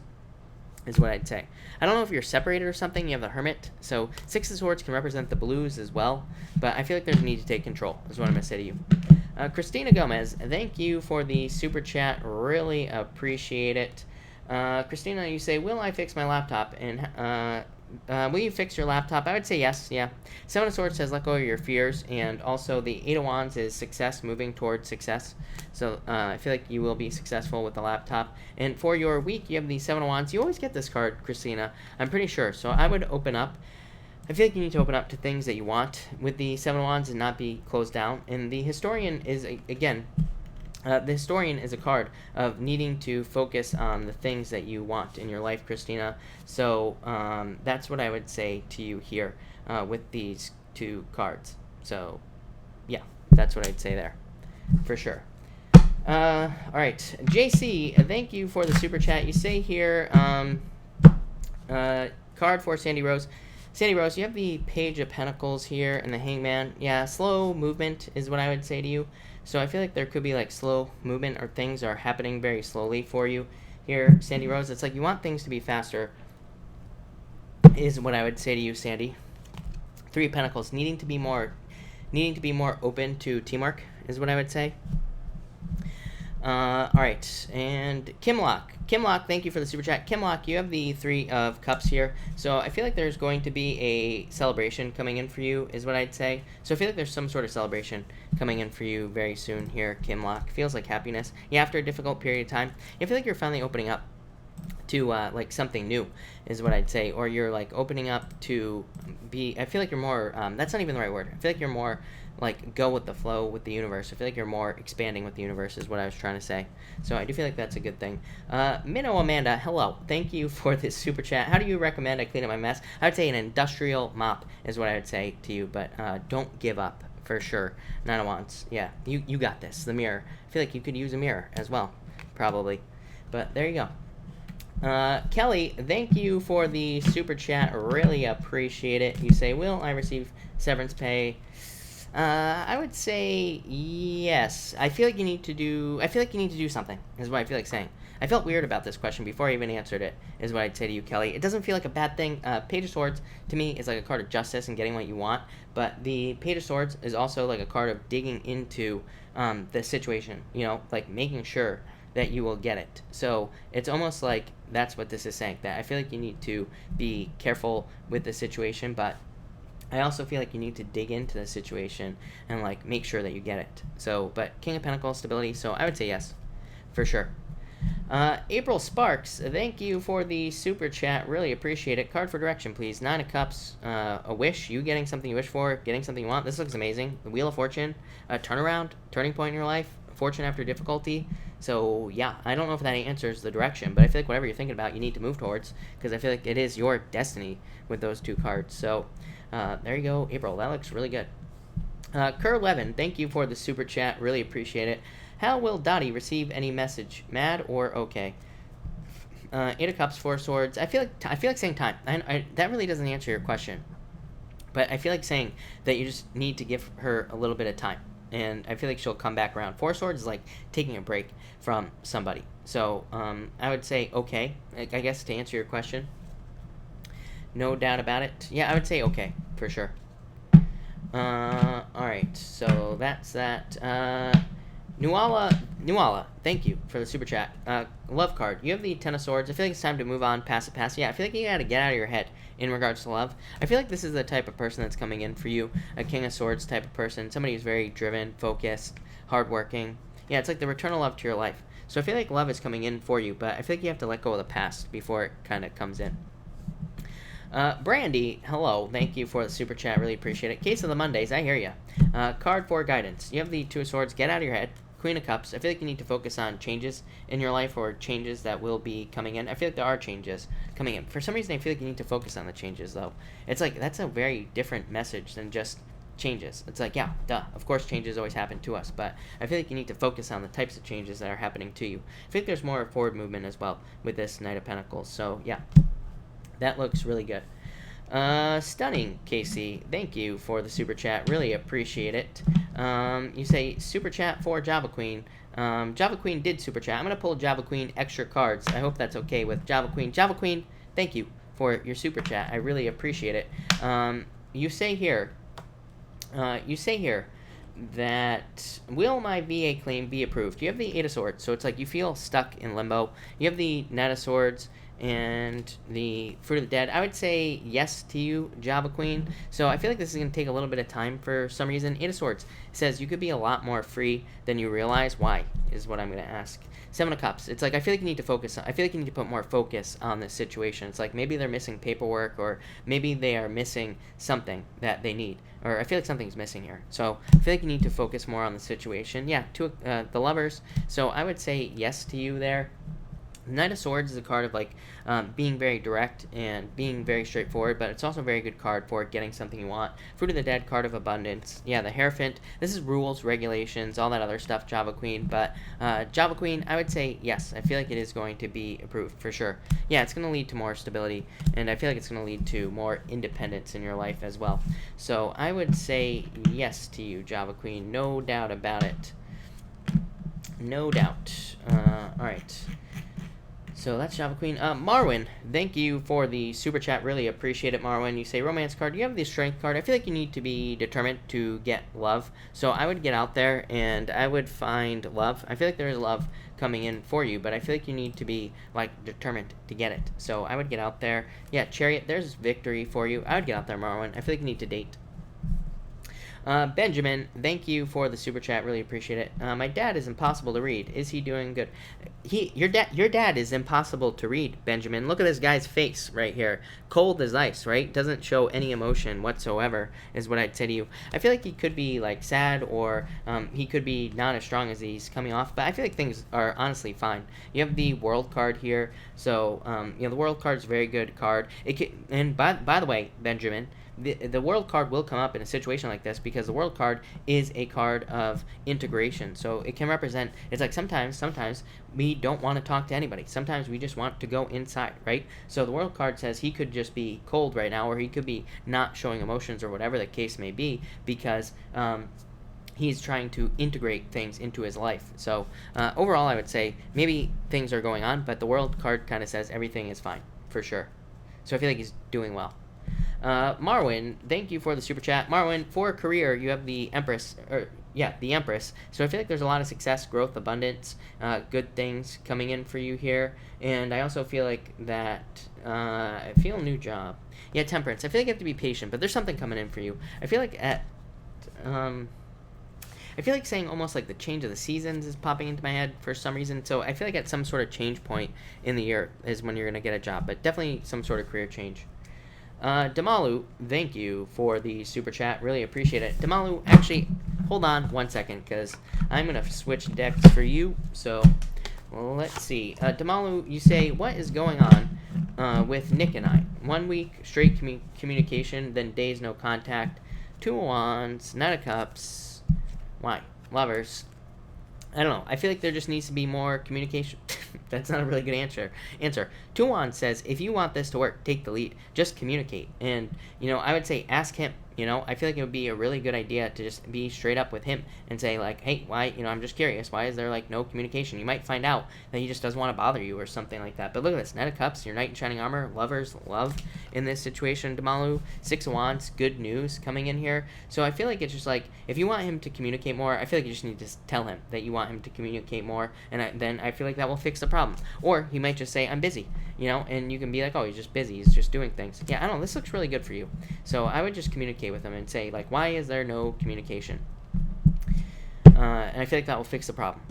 is what I'd say. I don't know if you're separated or something. You have the Hermit. So Six of Swords can represent the blues as well, but I feel like there's a need to take control, is what I'm going to say to you. Christina Gomez, thank you for the super chat. Really appreciate it. Christina, you say, will I fix my laptop? And will you fix your laptop? I would say yes, yeah. Seven of Swords says let go of your fears, and also the Eight of Wands is success, moving towards success. So I feel like you will be successful with the laptop. And for your week, you have the Seven of Wands. You always get this card, Christina, I'm pretty sure. So I would open up. I feel like you need to open up to things that you want with the Seven of Wands and not be closed down. And the Historian is, again, the Historian is a card of needing to focus on the things that you want in your life, Christina. So that's what I would say to you here with these two cards. So, yeah, that's what I'd say there, for sure. All right, JC, thank you for the super chat. You say here, card for Sandy Rose. Sandy Rose, you have the Page of Pentacles here and the Hangman. Yeah, slow movement is what I would say to you. So I feel like there could be like slow movement or things are happening very slowly for you here, Sandy Rose. It's like you want things to be faster is what I would say to you, Sandy. Three of Pentacles, needing to be more open to teamwork is what I would say. All right, and Kimlock. Kimlock, thank you for the super chat. Kimlock, you have the 3 of Cups here, so I feel like there's going to be a celebration coming in for you, is what I'd say. So I feel like there's some sort of celebration coming in for you very soon here, Kimlock. Feels like happiness. Yeah, after a difficult period of time, I feel like you're finally opening up to like something new, is what I'd say, or you're like opening up to be. I feel like you're more. That's not even the right word. I feel like you're more like go with the flow with the universe. I feel like you're more expanding with the universe, is what I was trying to say. So I do feel like that's a good thing. Minnow Amanda, hello. Thank you for this super chat. How do you recommend I clean up my mess? I would say an industrial mop is what I would say to you, but don't give up for sure. Not once. Yeah, you got this. The mirror. I feel like you could use a mirror as well, probably. But there you go. Kelly, thank you for the super chat. Really appreciate it. You say, will I receive severance pay? I would say yes. I feel like you need to do something, is what I feel like saying. I felt weird about this question before I even answered it, is what I'd say to you, Kelly. It doesn't feel like a bad thing. Page of Swords, to me, is like a card of justice and getting what you want, but the Page of Swords is also like a card of digging into the situation, like making sure that you will get it. So it's almost like that's what this is saying, that I feel like you need to be careful with the situation, but I also feel like you need to dig into the situation and like make sure that you get it. So, but King of Pentacles, stability, so I would say yes, for sure. April Sparks, thank you for the super chat. Really appreciate it. Card for direction, please. 9 of Cups, a wish. You getting something you wish for, getting something you want. This looks amazing. The Wheel of Fortune, a turnaround, turning point in your life, fortune after difficulty. So, yeah, I don't know if that answers the direction, but I feel like whatever you're thinking about, you need to move towards, because I feel like it is your destiny with those 2 cards. So, there you go, April. That looks really good. Kerr Levin, thank you for the super chat. Really appreciate it. How will Dottie receive any message? Mad or okay? 8 of Cups, 4 Swords. I feel like saying time. That really doesn't answer your question, but I feel like saying that you just need to give her a little bit of time, and I feel like she'll come back around. 4 Swords is like taking a break from somebody. So I would say okay, I guess, to answer your question. No doubt about it. Yeah, I would say okay, for sure. Alright, so that's that. Nuala, thank you for the super chat. Love card. You have the 10 of Swords. I feel like it's time to move on, pass it. Yeah, I feel like you gotta get out of your head in regards to love. I feel like this is the type of person that's coming in for you. A King of Swords type of person. Somebody who's very driven, focused, hardworking. Yeah, it's like the return of love to your life. So I feel like love is coming in for you, but I feel like you have to let go of the past before it kind of comes in. Brandy, hello. Thank you for the super chat. Really appreciate it. Case of the Mondays, I hear ya. Card for guidance. You have the 2 of Swords. Get out of your head. Queen of Cups. I feel like you need to focus on changes in your life, or changes that will be coming in. I feel like there are changes coming in. For some reason, I feel like you need to focus on the changes, though. It's like, that's a very different message than just changes. It's like, yeah, duh. Of course, changes always happen to us, but I feel like you need to focus on the types of changes that are happening to you. I feel like there's more forward movement as well with this Knight of Pentacles. So, yeah, that looks really good. Stunning, Casey. Thank you for the super chat. Really appreciate it. You say super chat for Java Queen. Java Queen did super chat. I'm going to pull Java Queen extra cards. I hope that's okay with Java Queen. Java Queen, thank you for your super chat. I really appreciate it. You say here that will my VA claim be approved? You have the 8 of Swords, so it's like you feel stuck in limbo. You have the Knight of Swords and the Fruit of the Dead. I would say yes to you, Java Queen. So I feel like this is going to take a little bit of time for some reason. 8 of Swords says you could be a lot more free than you realize. Why is what I'm going to ask. 7 of Cups. It's like I feel like you need to focus. I feel like you need to put more focus on this situation. It's like maybe they're missing paperwork, or maybe they are missing something that they need. Or I feel like something's missing here. So I feel like you need to focus more on the situation. Yeah, the Lovers. So I would say yes to you there. Knight of Swords is a card of like being very direct and being very straightforward, but it's also a very good card for getting something you want. Fruit of the Dead, card of abundance. Yeah, the Hierophant. This is rules, regulations, all that other stuff, Java Queen. But Java Queen, I would say yes. I feel like it is going to be approved for sure. Yeah, it's going to lead to more stability, and I feel like it's going to lead to more independence in your life as well. So I would say yes to you, Java Queen. No doubt about it. No doubt. All right. So that's Java Queen. Marwin, thank you for the super chat. Really appreciate it, Marwin. You say romance card. You have the strength card. I feel like you need to be determined to get love. So I would get out there and I would find love. I feel like there is love coming in for you, but I feel like you need to be like determined to get it. So I would get out there. Yeah, Chariot, there's victory for you. I would get out there, Marwin. I feel like you need to date. Benjamin, thank you for the super chat. Really appreciate it. My dad is impossible to read. Is he doing good? Your dad is impossible to read, Benjamin. Look at this guy's face right here. Cold as ice, right? Doesn't show any emotion whatsoever, is what I'd say to you. I feel like he could be like sad, or he could be not as strong as he's coming off, but I feel like things are honestly fine. You have the world card here, so you know, the world card is a very good card. And by the way, Benjamin, the world card will come up in a situation like this because the world card is a card of integration. So it can represent, it's like sometimes we don't want to talk to anybody. Sometimes we just want to go inside, right? So the world card says he could just be cold right now, or he could be not showing emotions, or whatever the case may be, because he's trying to integrate things into his life. So overall, I would say maybe things are going on, but the world card kind of says everything is fine, for sure. So I feel like he's doing well. Marwin, thank you for the super chat. Marwin, for career, you have the Empress, the Empress. So I feel like there's a lot of success, growth, abundance, good things coming in for you here. And I also feel like that, I feel a new job. Yeah, Temperance. I feel like you have to be patient, but there's something coming in for you. I feel like I feel like saying almost like the change of the seasons is popping into my head for some reason. So I feel like at some sort of change point in the year is when you're going to get a job, but definitely some sort of career change. Damalu, thank you for the super chat. Really appreciate it. Damalu, actually, hold on 1 second, because I'm going to switch decks for you. So, well, let's see. Damalu, you say, what is going on with Nick and I? 1 week, straight communication, then days no contact. 2 of Wands, Knight of Cups. Why? Lovers. I don't know. I feel like there just needs to be more communication. That's not a really good answer. 2 Wands says, if you want this to work, take the lead. Just communicate. And, you know, I would say ask him. You know, I feel like it would be a really good idea to just be straight up with him and say, like, hey, why, you know, I'm just curious. Why is there, like, no communication? You might find out that he just doesn't want to bother you or something like that. But look at this. Knight of Cups, your Knight in Shining Armor, lovers, love in this situation, Damalu. 6 of Wands, good news coming in here. So I feel like it's just like, if you want him to communicate more, I feel like you just need to tell him that you want him to communicate more. And then I feel like that will fix the problem. Or he might just say, I'm busy, you know, and you can be like, oh, he's just busy. He's just doing things. Yeah, I don't know. This looks really good for you. So I would just communicate with him and say, like, why is there no communication? And I feel like that will fix the problem.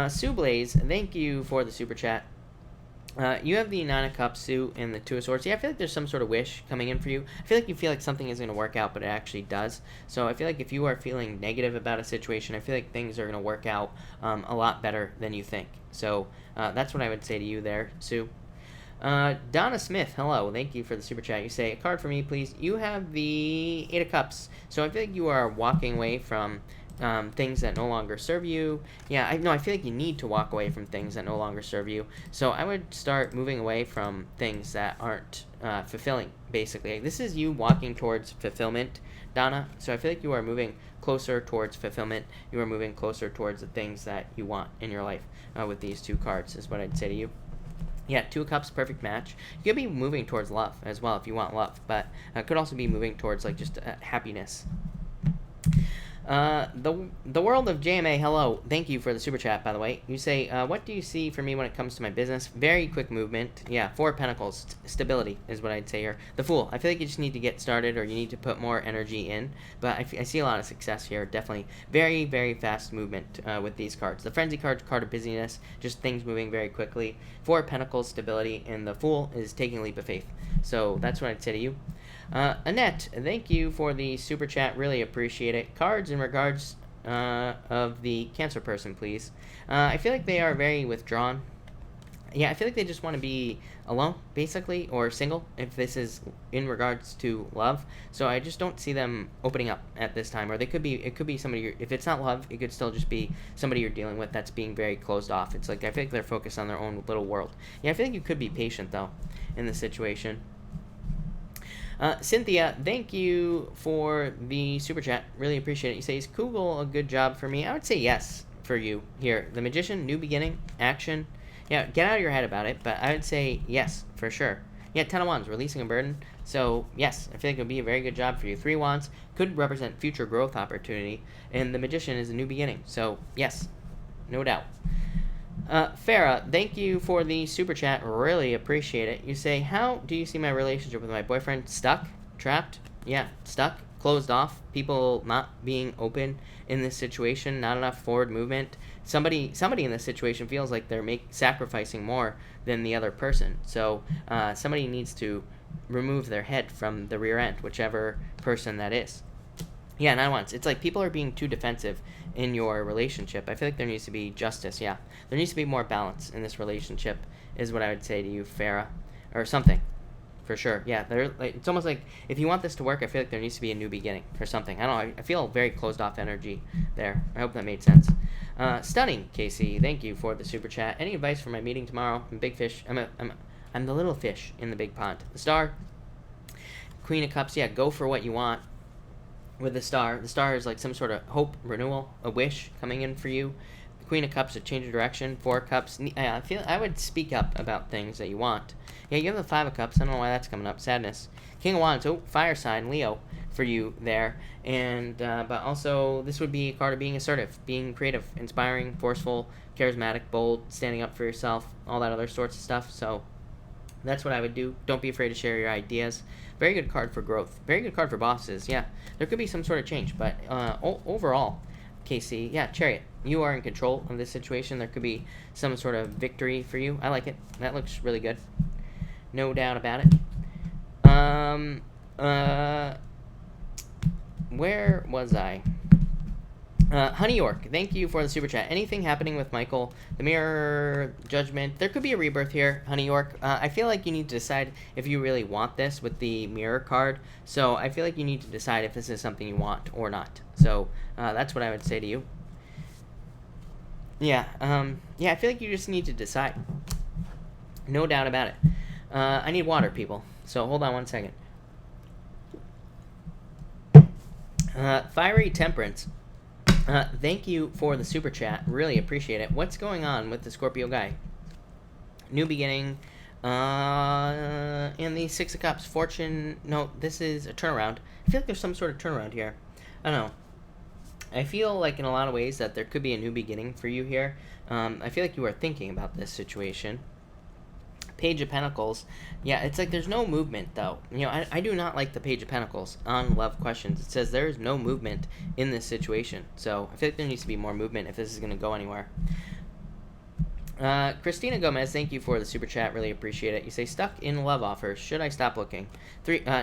Sue Blaze, thank you for the super chat. You have the 9 of Cups, Sue, and the 2 of Swords. Yeah, I feel like there's some sort of wish coming in for you. I feel like you feel like something is going to work out, but it actually does. So I feel like if you are feeling negative about a situation, I feel like things are going to work out a lot better than you think. So that's what I would say to you there, Sue. Donna Smith, hello, thank you for the super chat. You say, a card for me, please. You have the 8 of Cups. So I feel like you are walking away from things that no longer serve you. Yeah, I feel like you need to walk away from things that no longer serve you. So I would start moving away from things that aren't fulfilling, basically. This is you walking towards fulfillment, Donna. So I feel like you are moving closer towards fulfillment. You are moving closer towards the things that you want in your life with these 2 cards, is what I'd say to you. Yeah, 2 of Cups, perfect match. You could be moving towards love as well if you want love, but could also be moving towards like just happiness. The world of JMA, hello. Thank you for the super chat, by the way. You say, what do you see for me when it comes to my business? Very quick movement. Yeah, 4 of Pentacles. Stability is what I'd say here. The Fool. I feel like you just need to get started, or you need to put more energy in. But I see a lot of success here. Definitely very, very fast movement with these cards. The Frenzy card, card of busyness. Just things moving very quickly. 4 of Pentacles, stability. And the Fool is taking a leap of faith. So that's what I'd say to you. Annette, thank you for the super chat. Really appreciate it. Cards in regards of the Cancer person, please. I feel like they are very withdrawn. Yeah, I feel like they just want to be alone, basically, or single, if this is in regards to love. So I just don't see them opening up at this time. Or it could be somebody, if it's not love, it could still just be somebody you're dealing with that's being very closed off. It's like, I feel like they're focused on their own little world. Yeah, I feel like you could be patient, though, in this situation. Cynthia, thank you for the super chat. Really appreciate it. You say, is Kugel a good job for me? I would say yes for you here. The Magician, new beginning, action. Yeah, get out of your head about it, but I would say yes, for sure. Yeah, 10 of Wands, releasing a burden. So, yes, I feel like it would be a very good job for you. 3 Wands could represent future growth opportunity, and the Magician is a new beginning. So, yes, no doubt. Farah, thank you for the super chat. Really appreciate it. You say, how do you see my relationship with my boyfriend? Stuck? Trapped? Yeah, stuck? Closed off? People not being open in this situation? Not enough forward movement? Somebody in this situation feels like they're sacrificing more than the other person. So somebody needs to remove their head from the rear end, whichever person that is. Yeah, not once. It's like people are being too defensive in your relationship. I feel like there needs to be justice. Yeah, there needs to be more balance in this relationship, is what I would say to you, Farah, or something, for sure. Yeah, it's almost like if you want this to work, I feel like there needs to be a new beginning or something. I don't know. I feel very closed off energy there. I hope that made sense. Stunning, Casey. Thank you for the super chat. Any advice for my meeting tomorrow? I'm big fish. I'm the little fish in the big pond. The Star, Queen of Cups. Yeah, go for what you want. With the Star is like some sort of hope, renewal, a wish coming in for you. The Queen of Cups, a change of direction. 4 of Cups, I feel I would speak up about things that you want. Yeah, you have the 5 of Cups. I don't know why that's coming up. Sadness. King of Wands, fire sign, Leo, for you there. And but also this would be a card of being assertive, being creative, inspiring, forceful, charismatic, bold, standing up for yourself, all that other sorts of stuff. So that's what I would do. Don't be afraid to share your ideas. Very good card for growth. Very good card for bosses. Yeah, there could be some sort of change, but overall, Casey, yeah, Chariot, you are in control of this situation. There could be some sort of victory for you. I like it. That looks really good. No doubt about it. Where was I? Honey York, thank you for the super chat. Anything happening with Michael? The Mirror, Judgment. There could be a rebirth here, Honey York. I feel like you need to decide if you really want this with the Mirror card. So I feel like you need to decide if this is something you want or not. So that's what I would say to you. Yeah, I feel like you just need to decide. No doubt about it. I need water, people. So hold on one second. Fiery Temperance. Thank you for the super chat. Really appreciate it. What's going on with the Scorpio guy? New beginning. And the 6 of Cups. Fortune. No, this is a turnaround. I feel like there's some sort of turnaround here. I don't know. I feel like in a lot of ways that there could be a new beginning for you here. I feel like you are thinking about this situation. Page of Pentacles. Yeah, it's like there's no movement, though. You know, I do not like the Page of Pentacles on love questions. It says there is no movement in this situation. So I feel like there needs to be more movement if this is going to go anywhere. Christina Gomez, thank you for the super chat. Really appreciate it. You say, stuck in love offers. Should I stop looking?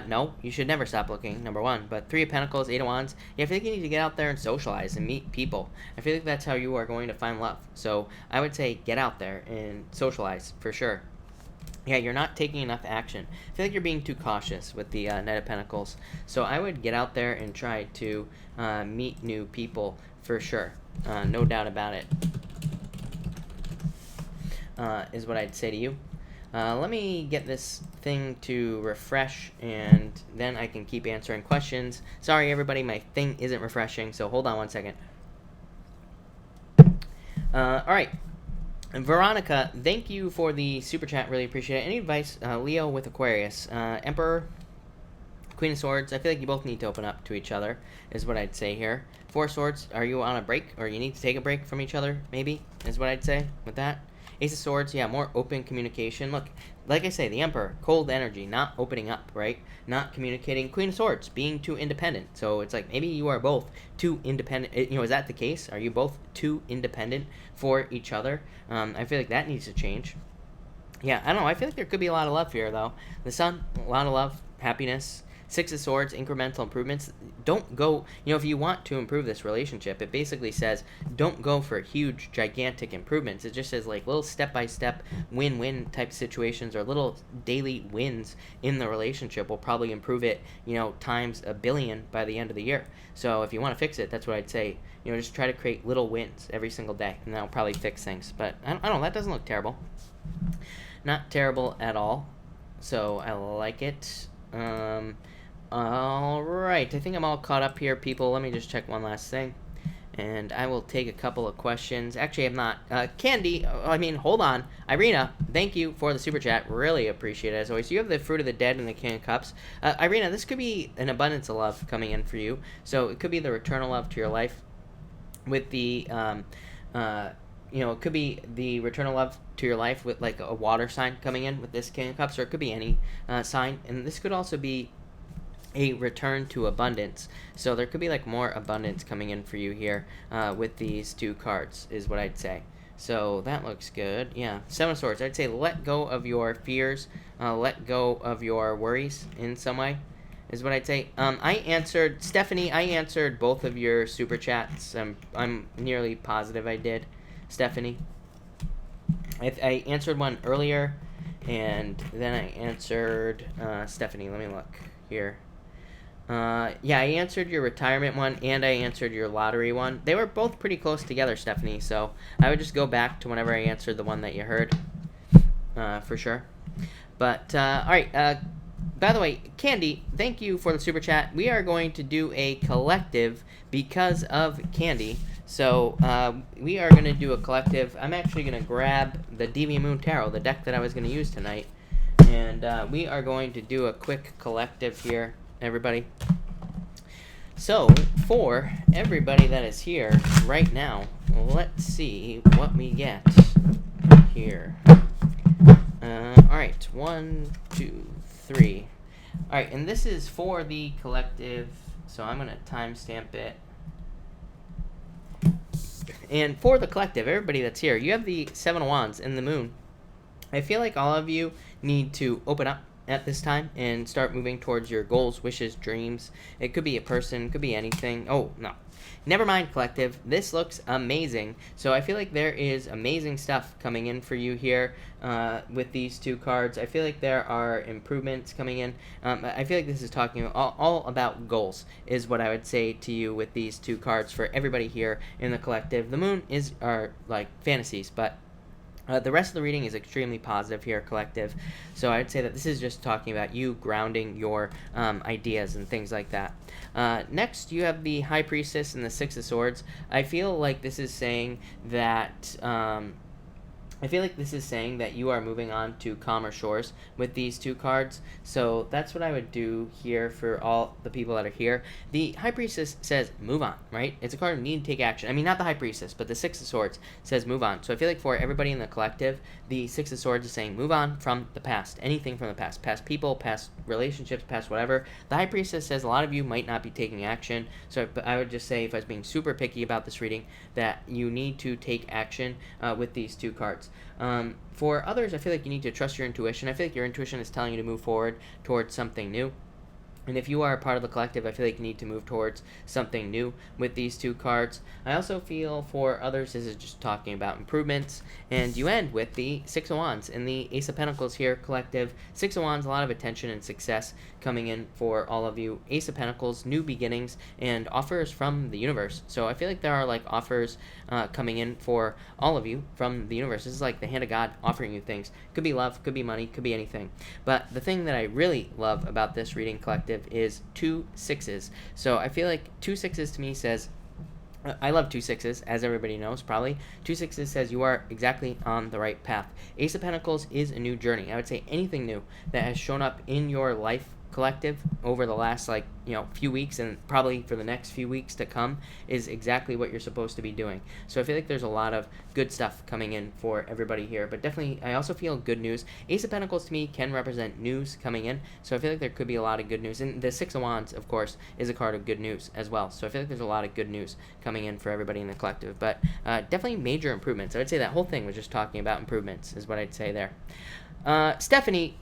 No, you should never stop looking, number 1. But 3 of Pentacles, 8 of Wands. Yeah, I feel like you need to get out there and socialize and meet people. I feel like that's how you are going to find love. So I would say get out there and socialize, for sure. Yeah, you're not taking enough action. I feel like you're being too cautious with the Knight of Pentacles. So I would get out there and try to meet new people for sure. No doubt about it. Is what I'd say to you. Let me get this thing to refresh, and then I can keep answering questions. Sorry, everybody, my thing isn't refreshing, so hold on one second. All right. Veronica, thank you for the super chat. Really appreciate it. Any advice, Leo with Aquarius? Emperor, Queen of Swords. I feel like you both need to open up to each other, is what I'd say here. 4 Swords, are you on a break, or you need to take a break from each other, maybe, is what I'd say with that. Ace of Swords, yeah, more open communication. Look, like I say, the Emperor, cold energy, not opening up, right? Not communicating. Queen of Swords, being too independent. So it's like maybe you are both too independent. You know, is that the case? Are you both too independent for each other? I feel like that needs to change. Yeah, I don't know. I feel like there could be a lot of love here, though. The Sun, a lot of love, happiness. 6 of Swords, incremental improvements. Don't go, you know, if you want to improve this relationship, it basically says don't go for huge, gigantic improvements. It just says like little step-by-step win-win type situations or little daily wins in the relationship will probably improve it, you know, times a billion by the end of the year. So if you want to fix it, that's what I'd say. You know, just try to create little wins every single day, and that'll probably fix things. But I don't know, that doesn't look terrible. Not terrible at all. So I like it. All right, I think I'm all caught up here, people. Let me just check one last thing. and I will take a couple of questions. Actually, I'm not. Candy, hold on. Irina, thank you for the super chat. Really appreciate it, as always. You have the Fruit of the Dead in the King of Cups. Irina, this could be an abundance of love coming in for you. So it could be the return of love to your life with the, it could be the return of love to your life with like a water sign coming in with this King of Cups, or it could be any sign. And this could also be a return to abundance. So there could be like more abundance coming in for you here with these two cards, is what I'd say. So that looks good. Yeah, Seven of Swords. I'd say let go of your fears, let go of your worries in some way, is what I'd say. Stephanie, I answered both of your super chats. I'm nearly positive I did, Stephanie. I answered one earlier, and then I answered Stephanie. Let me look here. Yeah, I answered your retirement one, and I answered your lottery one. They were both pretty close together, Stephanie, so I would just go back to whenever I answered the one that you heard, for sure. But, alright, by the way, Candy, thank you for the super chat. We are going to do a collective because of Candy. So, we are going to do a collective. I'm actually going to grab the Deviant Moon Tarot, the deck that I was going to use tonight, and we are going to do a quick collective here, everybody. So, for everybody that is here right now, let's see what we get here. Alright, 1, 2, 3. Alright, and this is for the collective, so I'm going to timestamp it. And for the collective, everybody that's here, you have the Seven of Wands and the Moon. I feel like all of you need to open up at this time and start moving towards your goals, wishes, dreams. It could be a person, could be anything. Oh, no. Never mind, collective. This looks amazing. So I feel like there is amazing stuff coming in for you here with these two cards. I feel like there are improvements coming in. I feel like this is talking all about goals, is what I would say to you with these two cards for everybody here in the collective. The Moon are like fantasies, but the rest of the reading is extremely positive here, collective. So I would say that this is just talking about you grounding your ideas and things like that. Next, you have the High Priestess and the Six of Swords. I feel like this is saying that you are moving on to calmer shores with these two cards. So that's what I would do here for all the people that are here. The High Priestess says move on, right? It's a card you need to take action. I mean, not the High Priestess, but the Six of Swords says move on. So I feel like for everybody in the collective, the Six of Swords is saying move on from the past. Anything from the past. Past people, past relationships, past whatever. The High Priestess says a lot of you might not be taking action. So I would just say, if I was being super picky about this reading, that you need to take action with these two cards. For others, I feel like you need to trust your intuition. I feel like your intuition is telling you to move forward towards something new. And if you are a part of the collective, I feel like you need to move towards something new with these two cards. I also feel for others, this is just talking about improvements. And you end with the Six of Wands and the Ace of Pentacles here, collective. Six of Wands, a lot of attention and success coming in for all of you. Ace of Pentacles, new beginnings and offers from the universe. So I feel like there are like offers coming in for all of you from the universe. This is like the hand of God offering you things. Could be love, could be money, could be anything. But the thing that I really love about this reading, collective, is 2 6s. So I feel like 2 6s to me says, I love 2 6s, as everybody knows probably. 2 6s says you are exactly on the right path. Ace of Pentacles is a new journey. I would say anything new that has shown up in your life, collective, over the last few weeks and probably for the next few weeks to come is exactly what you're supposed to be doing. So I feel like there's a lot of good stuff coming in for everybody here, but definitely I also feel good news. Ace of Pentacles to me can represent news coming in, so I feel like there could be a lot of good news. And the Six of Wands, of course, is a card of good news as well, so I feel like there's a lot of good news coming in for everybody in the collective. But definitely major improvements. I would say that whole thing was just talking about improvements is what I'd say there. Stephanie,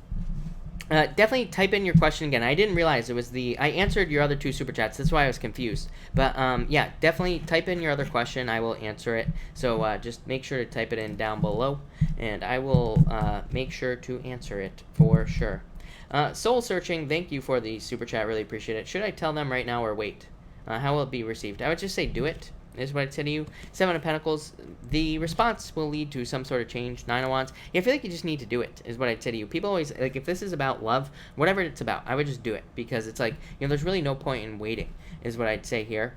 definitely type in your question again. I didn't realize it was I answered your other 2 super chats. That's why I was confused. But yeah, definitely type in your other question. I will answer it. So just make sure to type it in down below, and I will make sure to answer it for sure. Soul Searching, thank you for the super chat. Really appreciate it. Should I tell them right now or wait? How will it be received? I would just say do it, is what I'd say to you. 7 of Pentacles, the response will lead to some sort of change. 9 of Wands, yeah, I feel like you just need to do it, is what I'd say to you. People always, like, if this is about love, whatever it's about, I would just do it, because it's like, there's really no point in waiting, is what I'd say here.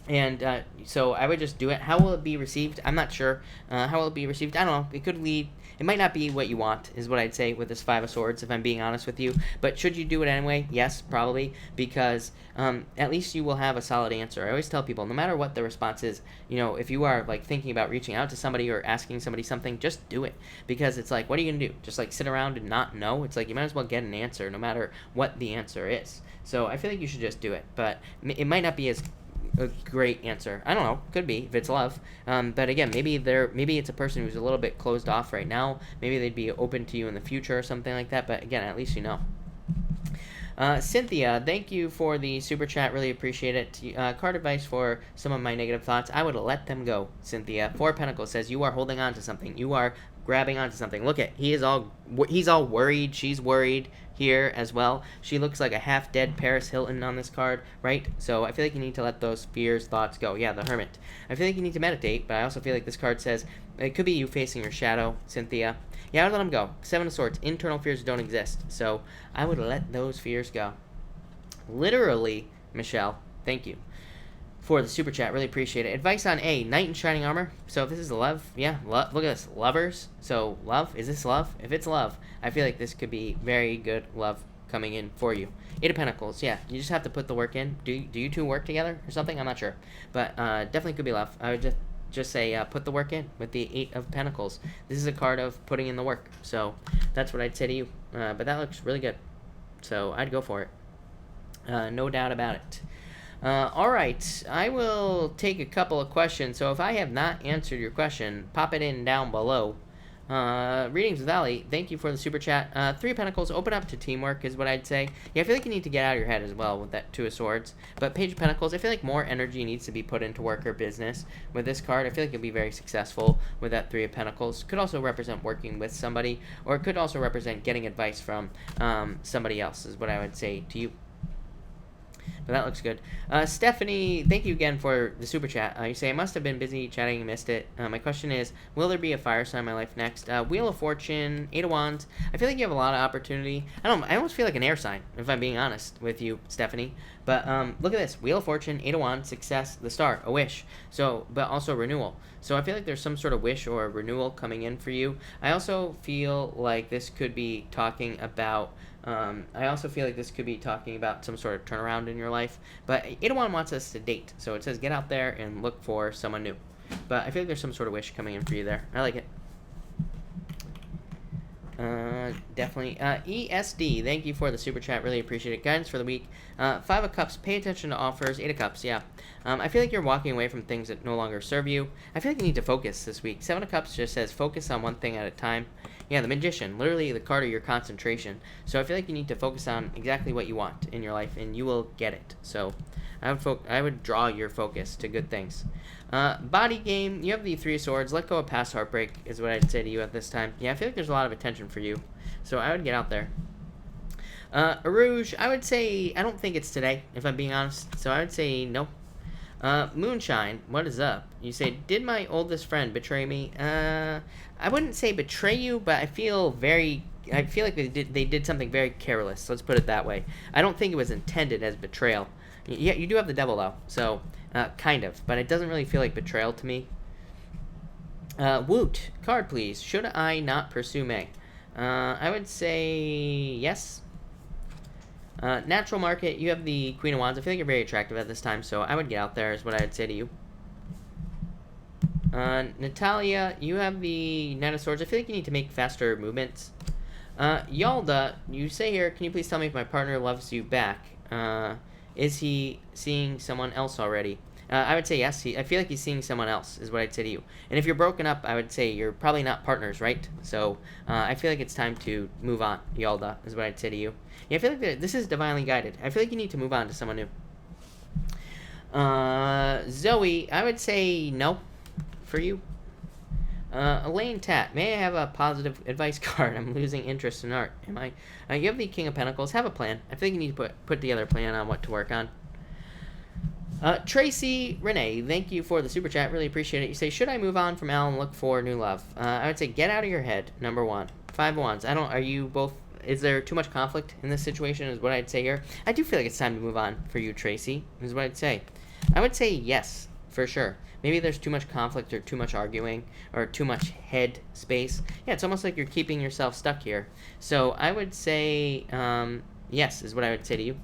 And so I would just do it. How will it be received? I'm not sure. How will it be received? I don't know. It could lead. It might not be what you want, is what I'd say with this Five of Swords, if I'm being honest with you. But should you do it anyway? Yes, probably, because at least you will have a solid answer. I always tell people, no matter what the response is, you know, if you are like thinking about reaching out to somebody or asking somebody something, just do it. Because it's like, what are you gonna do? Just like sit around and not know? It's like you might as well get an answer, no matter what the answer is. So I feel like you should just do it. But it might not be as a great answer. I don't know. Could be if it's love. But again, maybe it's a person who's a little bit closed off right now. Maybe they'd be open to you in the future or something like that. But again, at least you know. Cynthia, thank you for the super chat. Really appreciate it. Card advice for some of my negative thoughts. I would let them go, Cynthia. Four of Pentacles says you are holding on to something. You are grabbing onto something. Look at, he's all worried. She's worried here as well. She looks like a half-dead Paris Hilton on this card, right? So I feel like you need to let those fears, thoughts go. Yeah, the Hermit. I feel like you need to meditate, but I also feel like this card says it could be you facing your shadow, Cynthia. Yeah, I would let them go. Seven of Swords. Internal fears don't exist. So I would let those fears go. Literally, Michelle. Thank you for the super chat. Really appreciate it. Advice on A, Knight in Shining Armor. So if this is love, yeah, look at this. Lovers. So love, is this love? If it's love, I feel like this could be very good love coming in for you. Eight of Pentacles, yeah, you just have to put the work in. Do you two work together or something? I'm not sure. But definitely could be love. I would just say put the work in with the Eight of Pentacles. This is a card of putting in the work. So that's what I'd say to you. But that looks really good. So I'd go for it. No doubt about it. All right, I will take a couple of questions. So if I have not answered your question, pop it in down below. Readings with Ali, thank you for the super chat. Three of Pentacles, open up to teamwork is what I'd say. Yeah, I feel like you need to get out of your head as well with that Two of Swords. But Page of Pentacles, I feel like more energy needs to be put into work or business with this card. I feel like you'll be very successful with that Three of Pentacles. Could also represent working with somebody, or it could also represent getting advice from somebody else is what I would say to you. But that looks good. Stephanie, thank you again for the super chat. You say, I must have been busy chatting and missed it. My question is, will there be a fire sign in my life next? Wheel of Fortune, Eight of Wands. I feel like you have a lot of opportunity. I almost feel like an air sign, if I'm being honest with you, Stephanie. But look at this. Wheel of Fortune, Eight of Wands, success, the star, a wish. So, but also renewal. So I feel like there's some sort of wish or renewal coming in for you. I also feel like this could be talking about some sort of turnaround in your life. But Eight of Wands wants us to date. So it says get out there and look for someone new. But I feel like there's some sort of wish coming in for you there. I like it. Definitely. ESD, thank you for the super chat. Really appreciate it. Guidance for the week. Five of Cups, pay attention to offers. Eight of Cups, yeah. I feel like you're walking away from things that no longer serve you. I feel like you need to focus this week. Seven of Cups just says focus on one thing at a time. Yeah, the Magician, literally the card of your concentration. So I feel like you need to focus on exactly what you want in your life, and you will get it. So I would draw your focus to good things. Body game, you have the Three of Swords. Let go of past heartbreak is what I'd say to you at this time. Yeah, I feel like there's a lot of attention for you. So I would get out there. Rouge, I would say, I don't think it's today, if I'm being honest. So I would say no. Moonshine, what is up? You say, did my oldest friend betray me? I wouldn't say betray you, but I feel like they did something very careless. Let's put it that way. I don't think it was intended as betrayal. Yeah, you do have the devil though, so kind of, but it doesn't really feel like betrayal to me. Woot, card please. Should I not pursue May? I would say yes. Natural market, you have the Queen of Wands. I feel like you're very attractive at this time, so I would get out there is what I'd say to you. Natalia, you have the Knight of Swords. I feel like you need to make faster movements. Yalda, you say here, can you please tell me if my partner loves you back? Is he seeing someone else already? I would say yes. I feel like he's seeing someone else is what I'd say to you. And if you're broken up, I would say you're probably not partners, right? So I feel like it's time to move on, Yalda, is what I'd say to you. Yeah, I feel like this is divinely guided. I feel like you need to move on to someone new. Zoe, I would say no for you. Elaine Tat, may I have a positive advice card? I'm losing interest in art. Am I? You have the King of Pentacles. Have a plan. I think you need to put together a plan on what to work on. Tracy Renee, thank you for the super chat. Really appreciate it. You say, should I move on from Al and look for new love? I would say get out of your head. Number one. Five of Wands. Are you both? Is there too much conflict in this situation? Is what I'd say here. I do feel like it's time to move on for you, Tracy. Is what I'd say. I would say yes, for sure. Maybe there's too much conflict or too much arguing or too much head space. Yeah, it's almost like you're keeping yourself stuck here. So I would say yes is what I would say to you.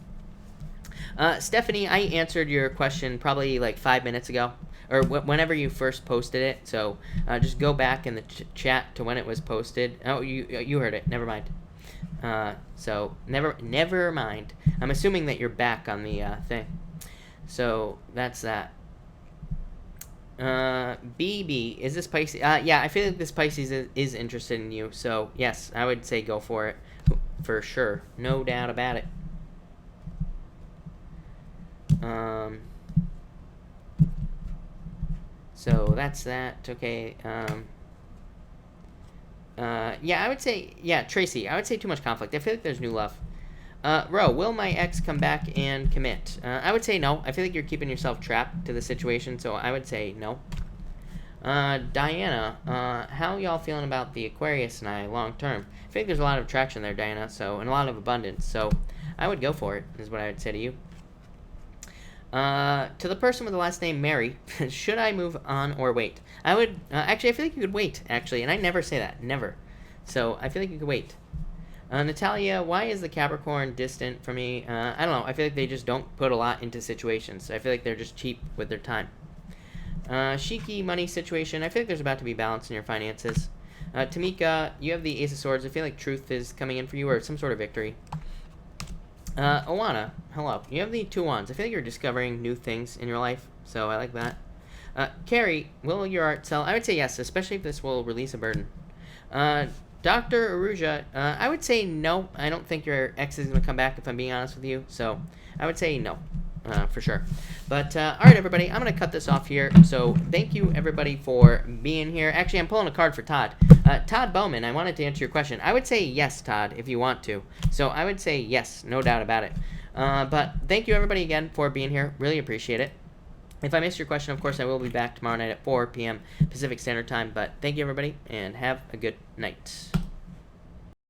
Stephanie, I answered your question probably like 5 minutes ago, or whenever you first posted it. So just go back in the chat to when it was posted. Oh, you heard it. Never mind. So never mind. I'm assuming that you're back on the thing. So that's that. BB, is this Pisces? Yeah, I feel like this Pisces is interested in you. So yes, I would say go for it, for sure, no doubt about it. So that's that. Okay. Yeah, I would say, yeah, Tracy, I would say too much conflict. I feel like there's new love. Ro, will my ex come back and commit? I would say no. I feel like you're keeping yourself trapped to the situation, so I would say no. Diana, how y'all feeling about the Aquarius and I long term? I feel like there's a lot of attraction there, Diana, and a lot of abundance, so I would go for it, is what I would say to you. To the person with the last name Mary, should I move on or wait? I would, actually, I feel like you could wait, actually, and I never say that, never. So, I feel like you could wait. Natalia, why is the Capricorn distant for me? I don't know, I feel like they just don't put a lot into situations. So I feel like they're just cheap with their time. Shiki, money situation, I feel like there's about to be balance in your finances. Tamika, you have the Ace of Swords. I feel like truth is coming in for you, or some sort of victory. Owana, hello. You have the Two Wands. I feel like you're discovering new things in your life, so I like that. Carrie, will your art sell? I would say yes, especially if this will release a burden. Dr. Aruja, I would say no. I don't think your ex is going to come back, if I'm being honest with you, so I would say no. For sure. But, alright, everybody, I'm going to cut this off here. So, thank you, everybody, for being here. Actually, I'm pulling a card for Todd. Todd Bowman, I wanted to answer your question. I would say yes, Todd, if you want to. So, I would say yes, no doubt about it. But, thank you, everybody, again, for being here. Really appreciate it. If I missed your question, of course, I will be back tomorrow night at 4 p.m. Pacific Standard Time. But, thank you, everybody, and have a good night.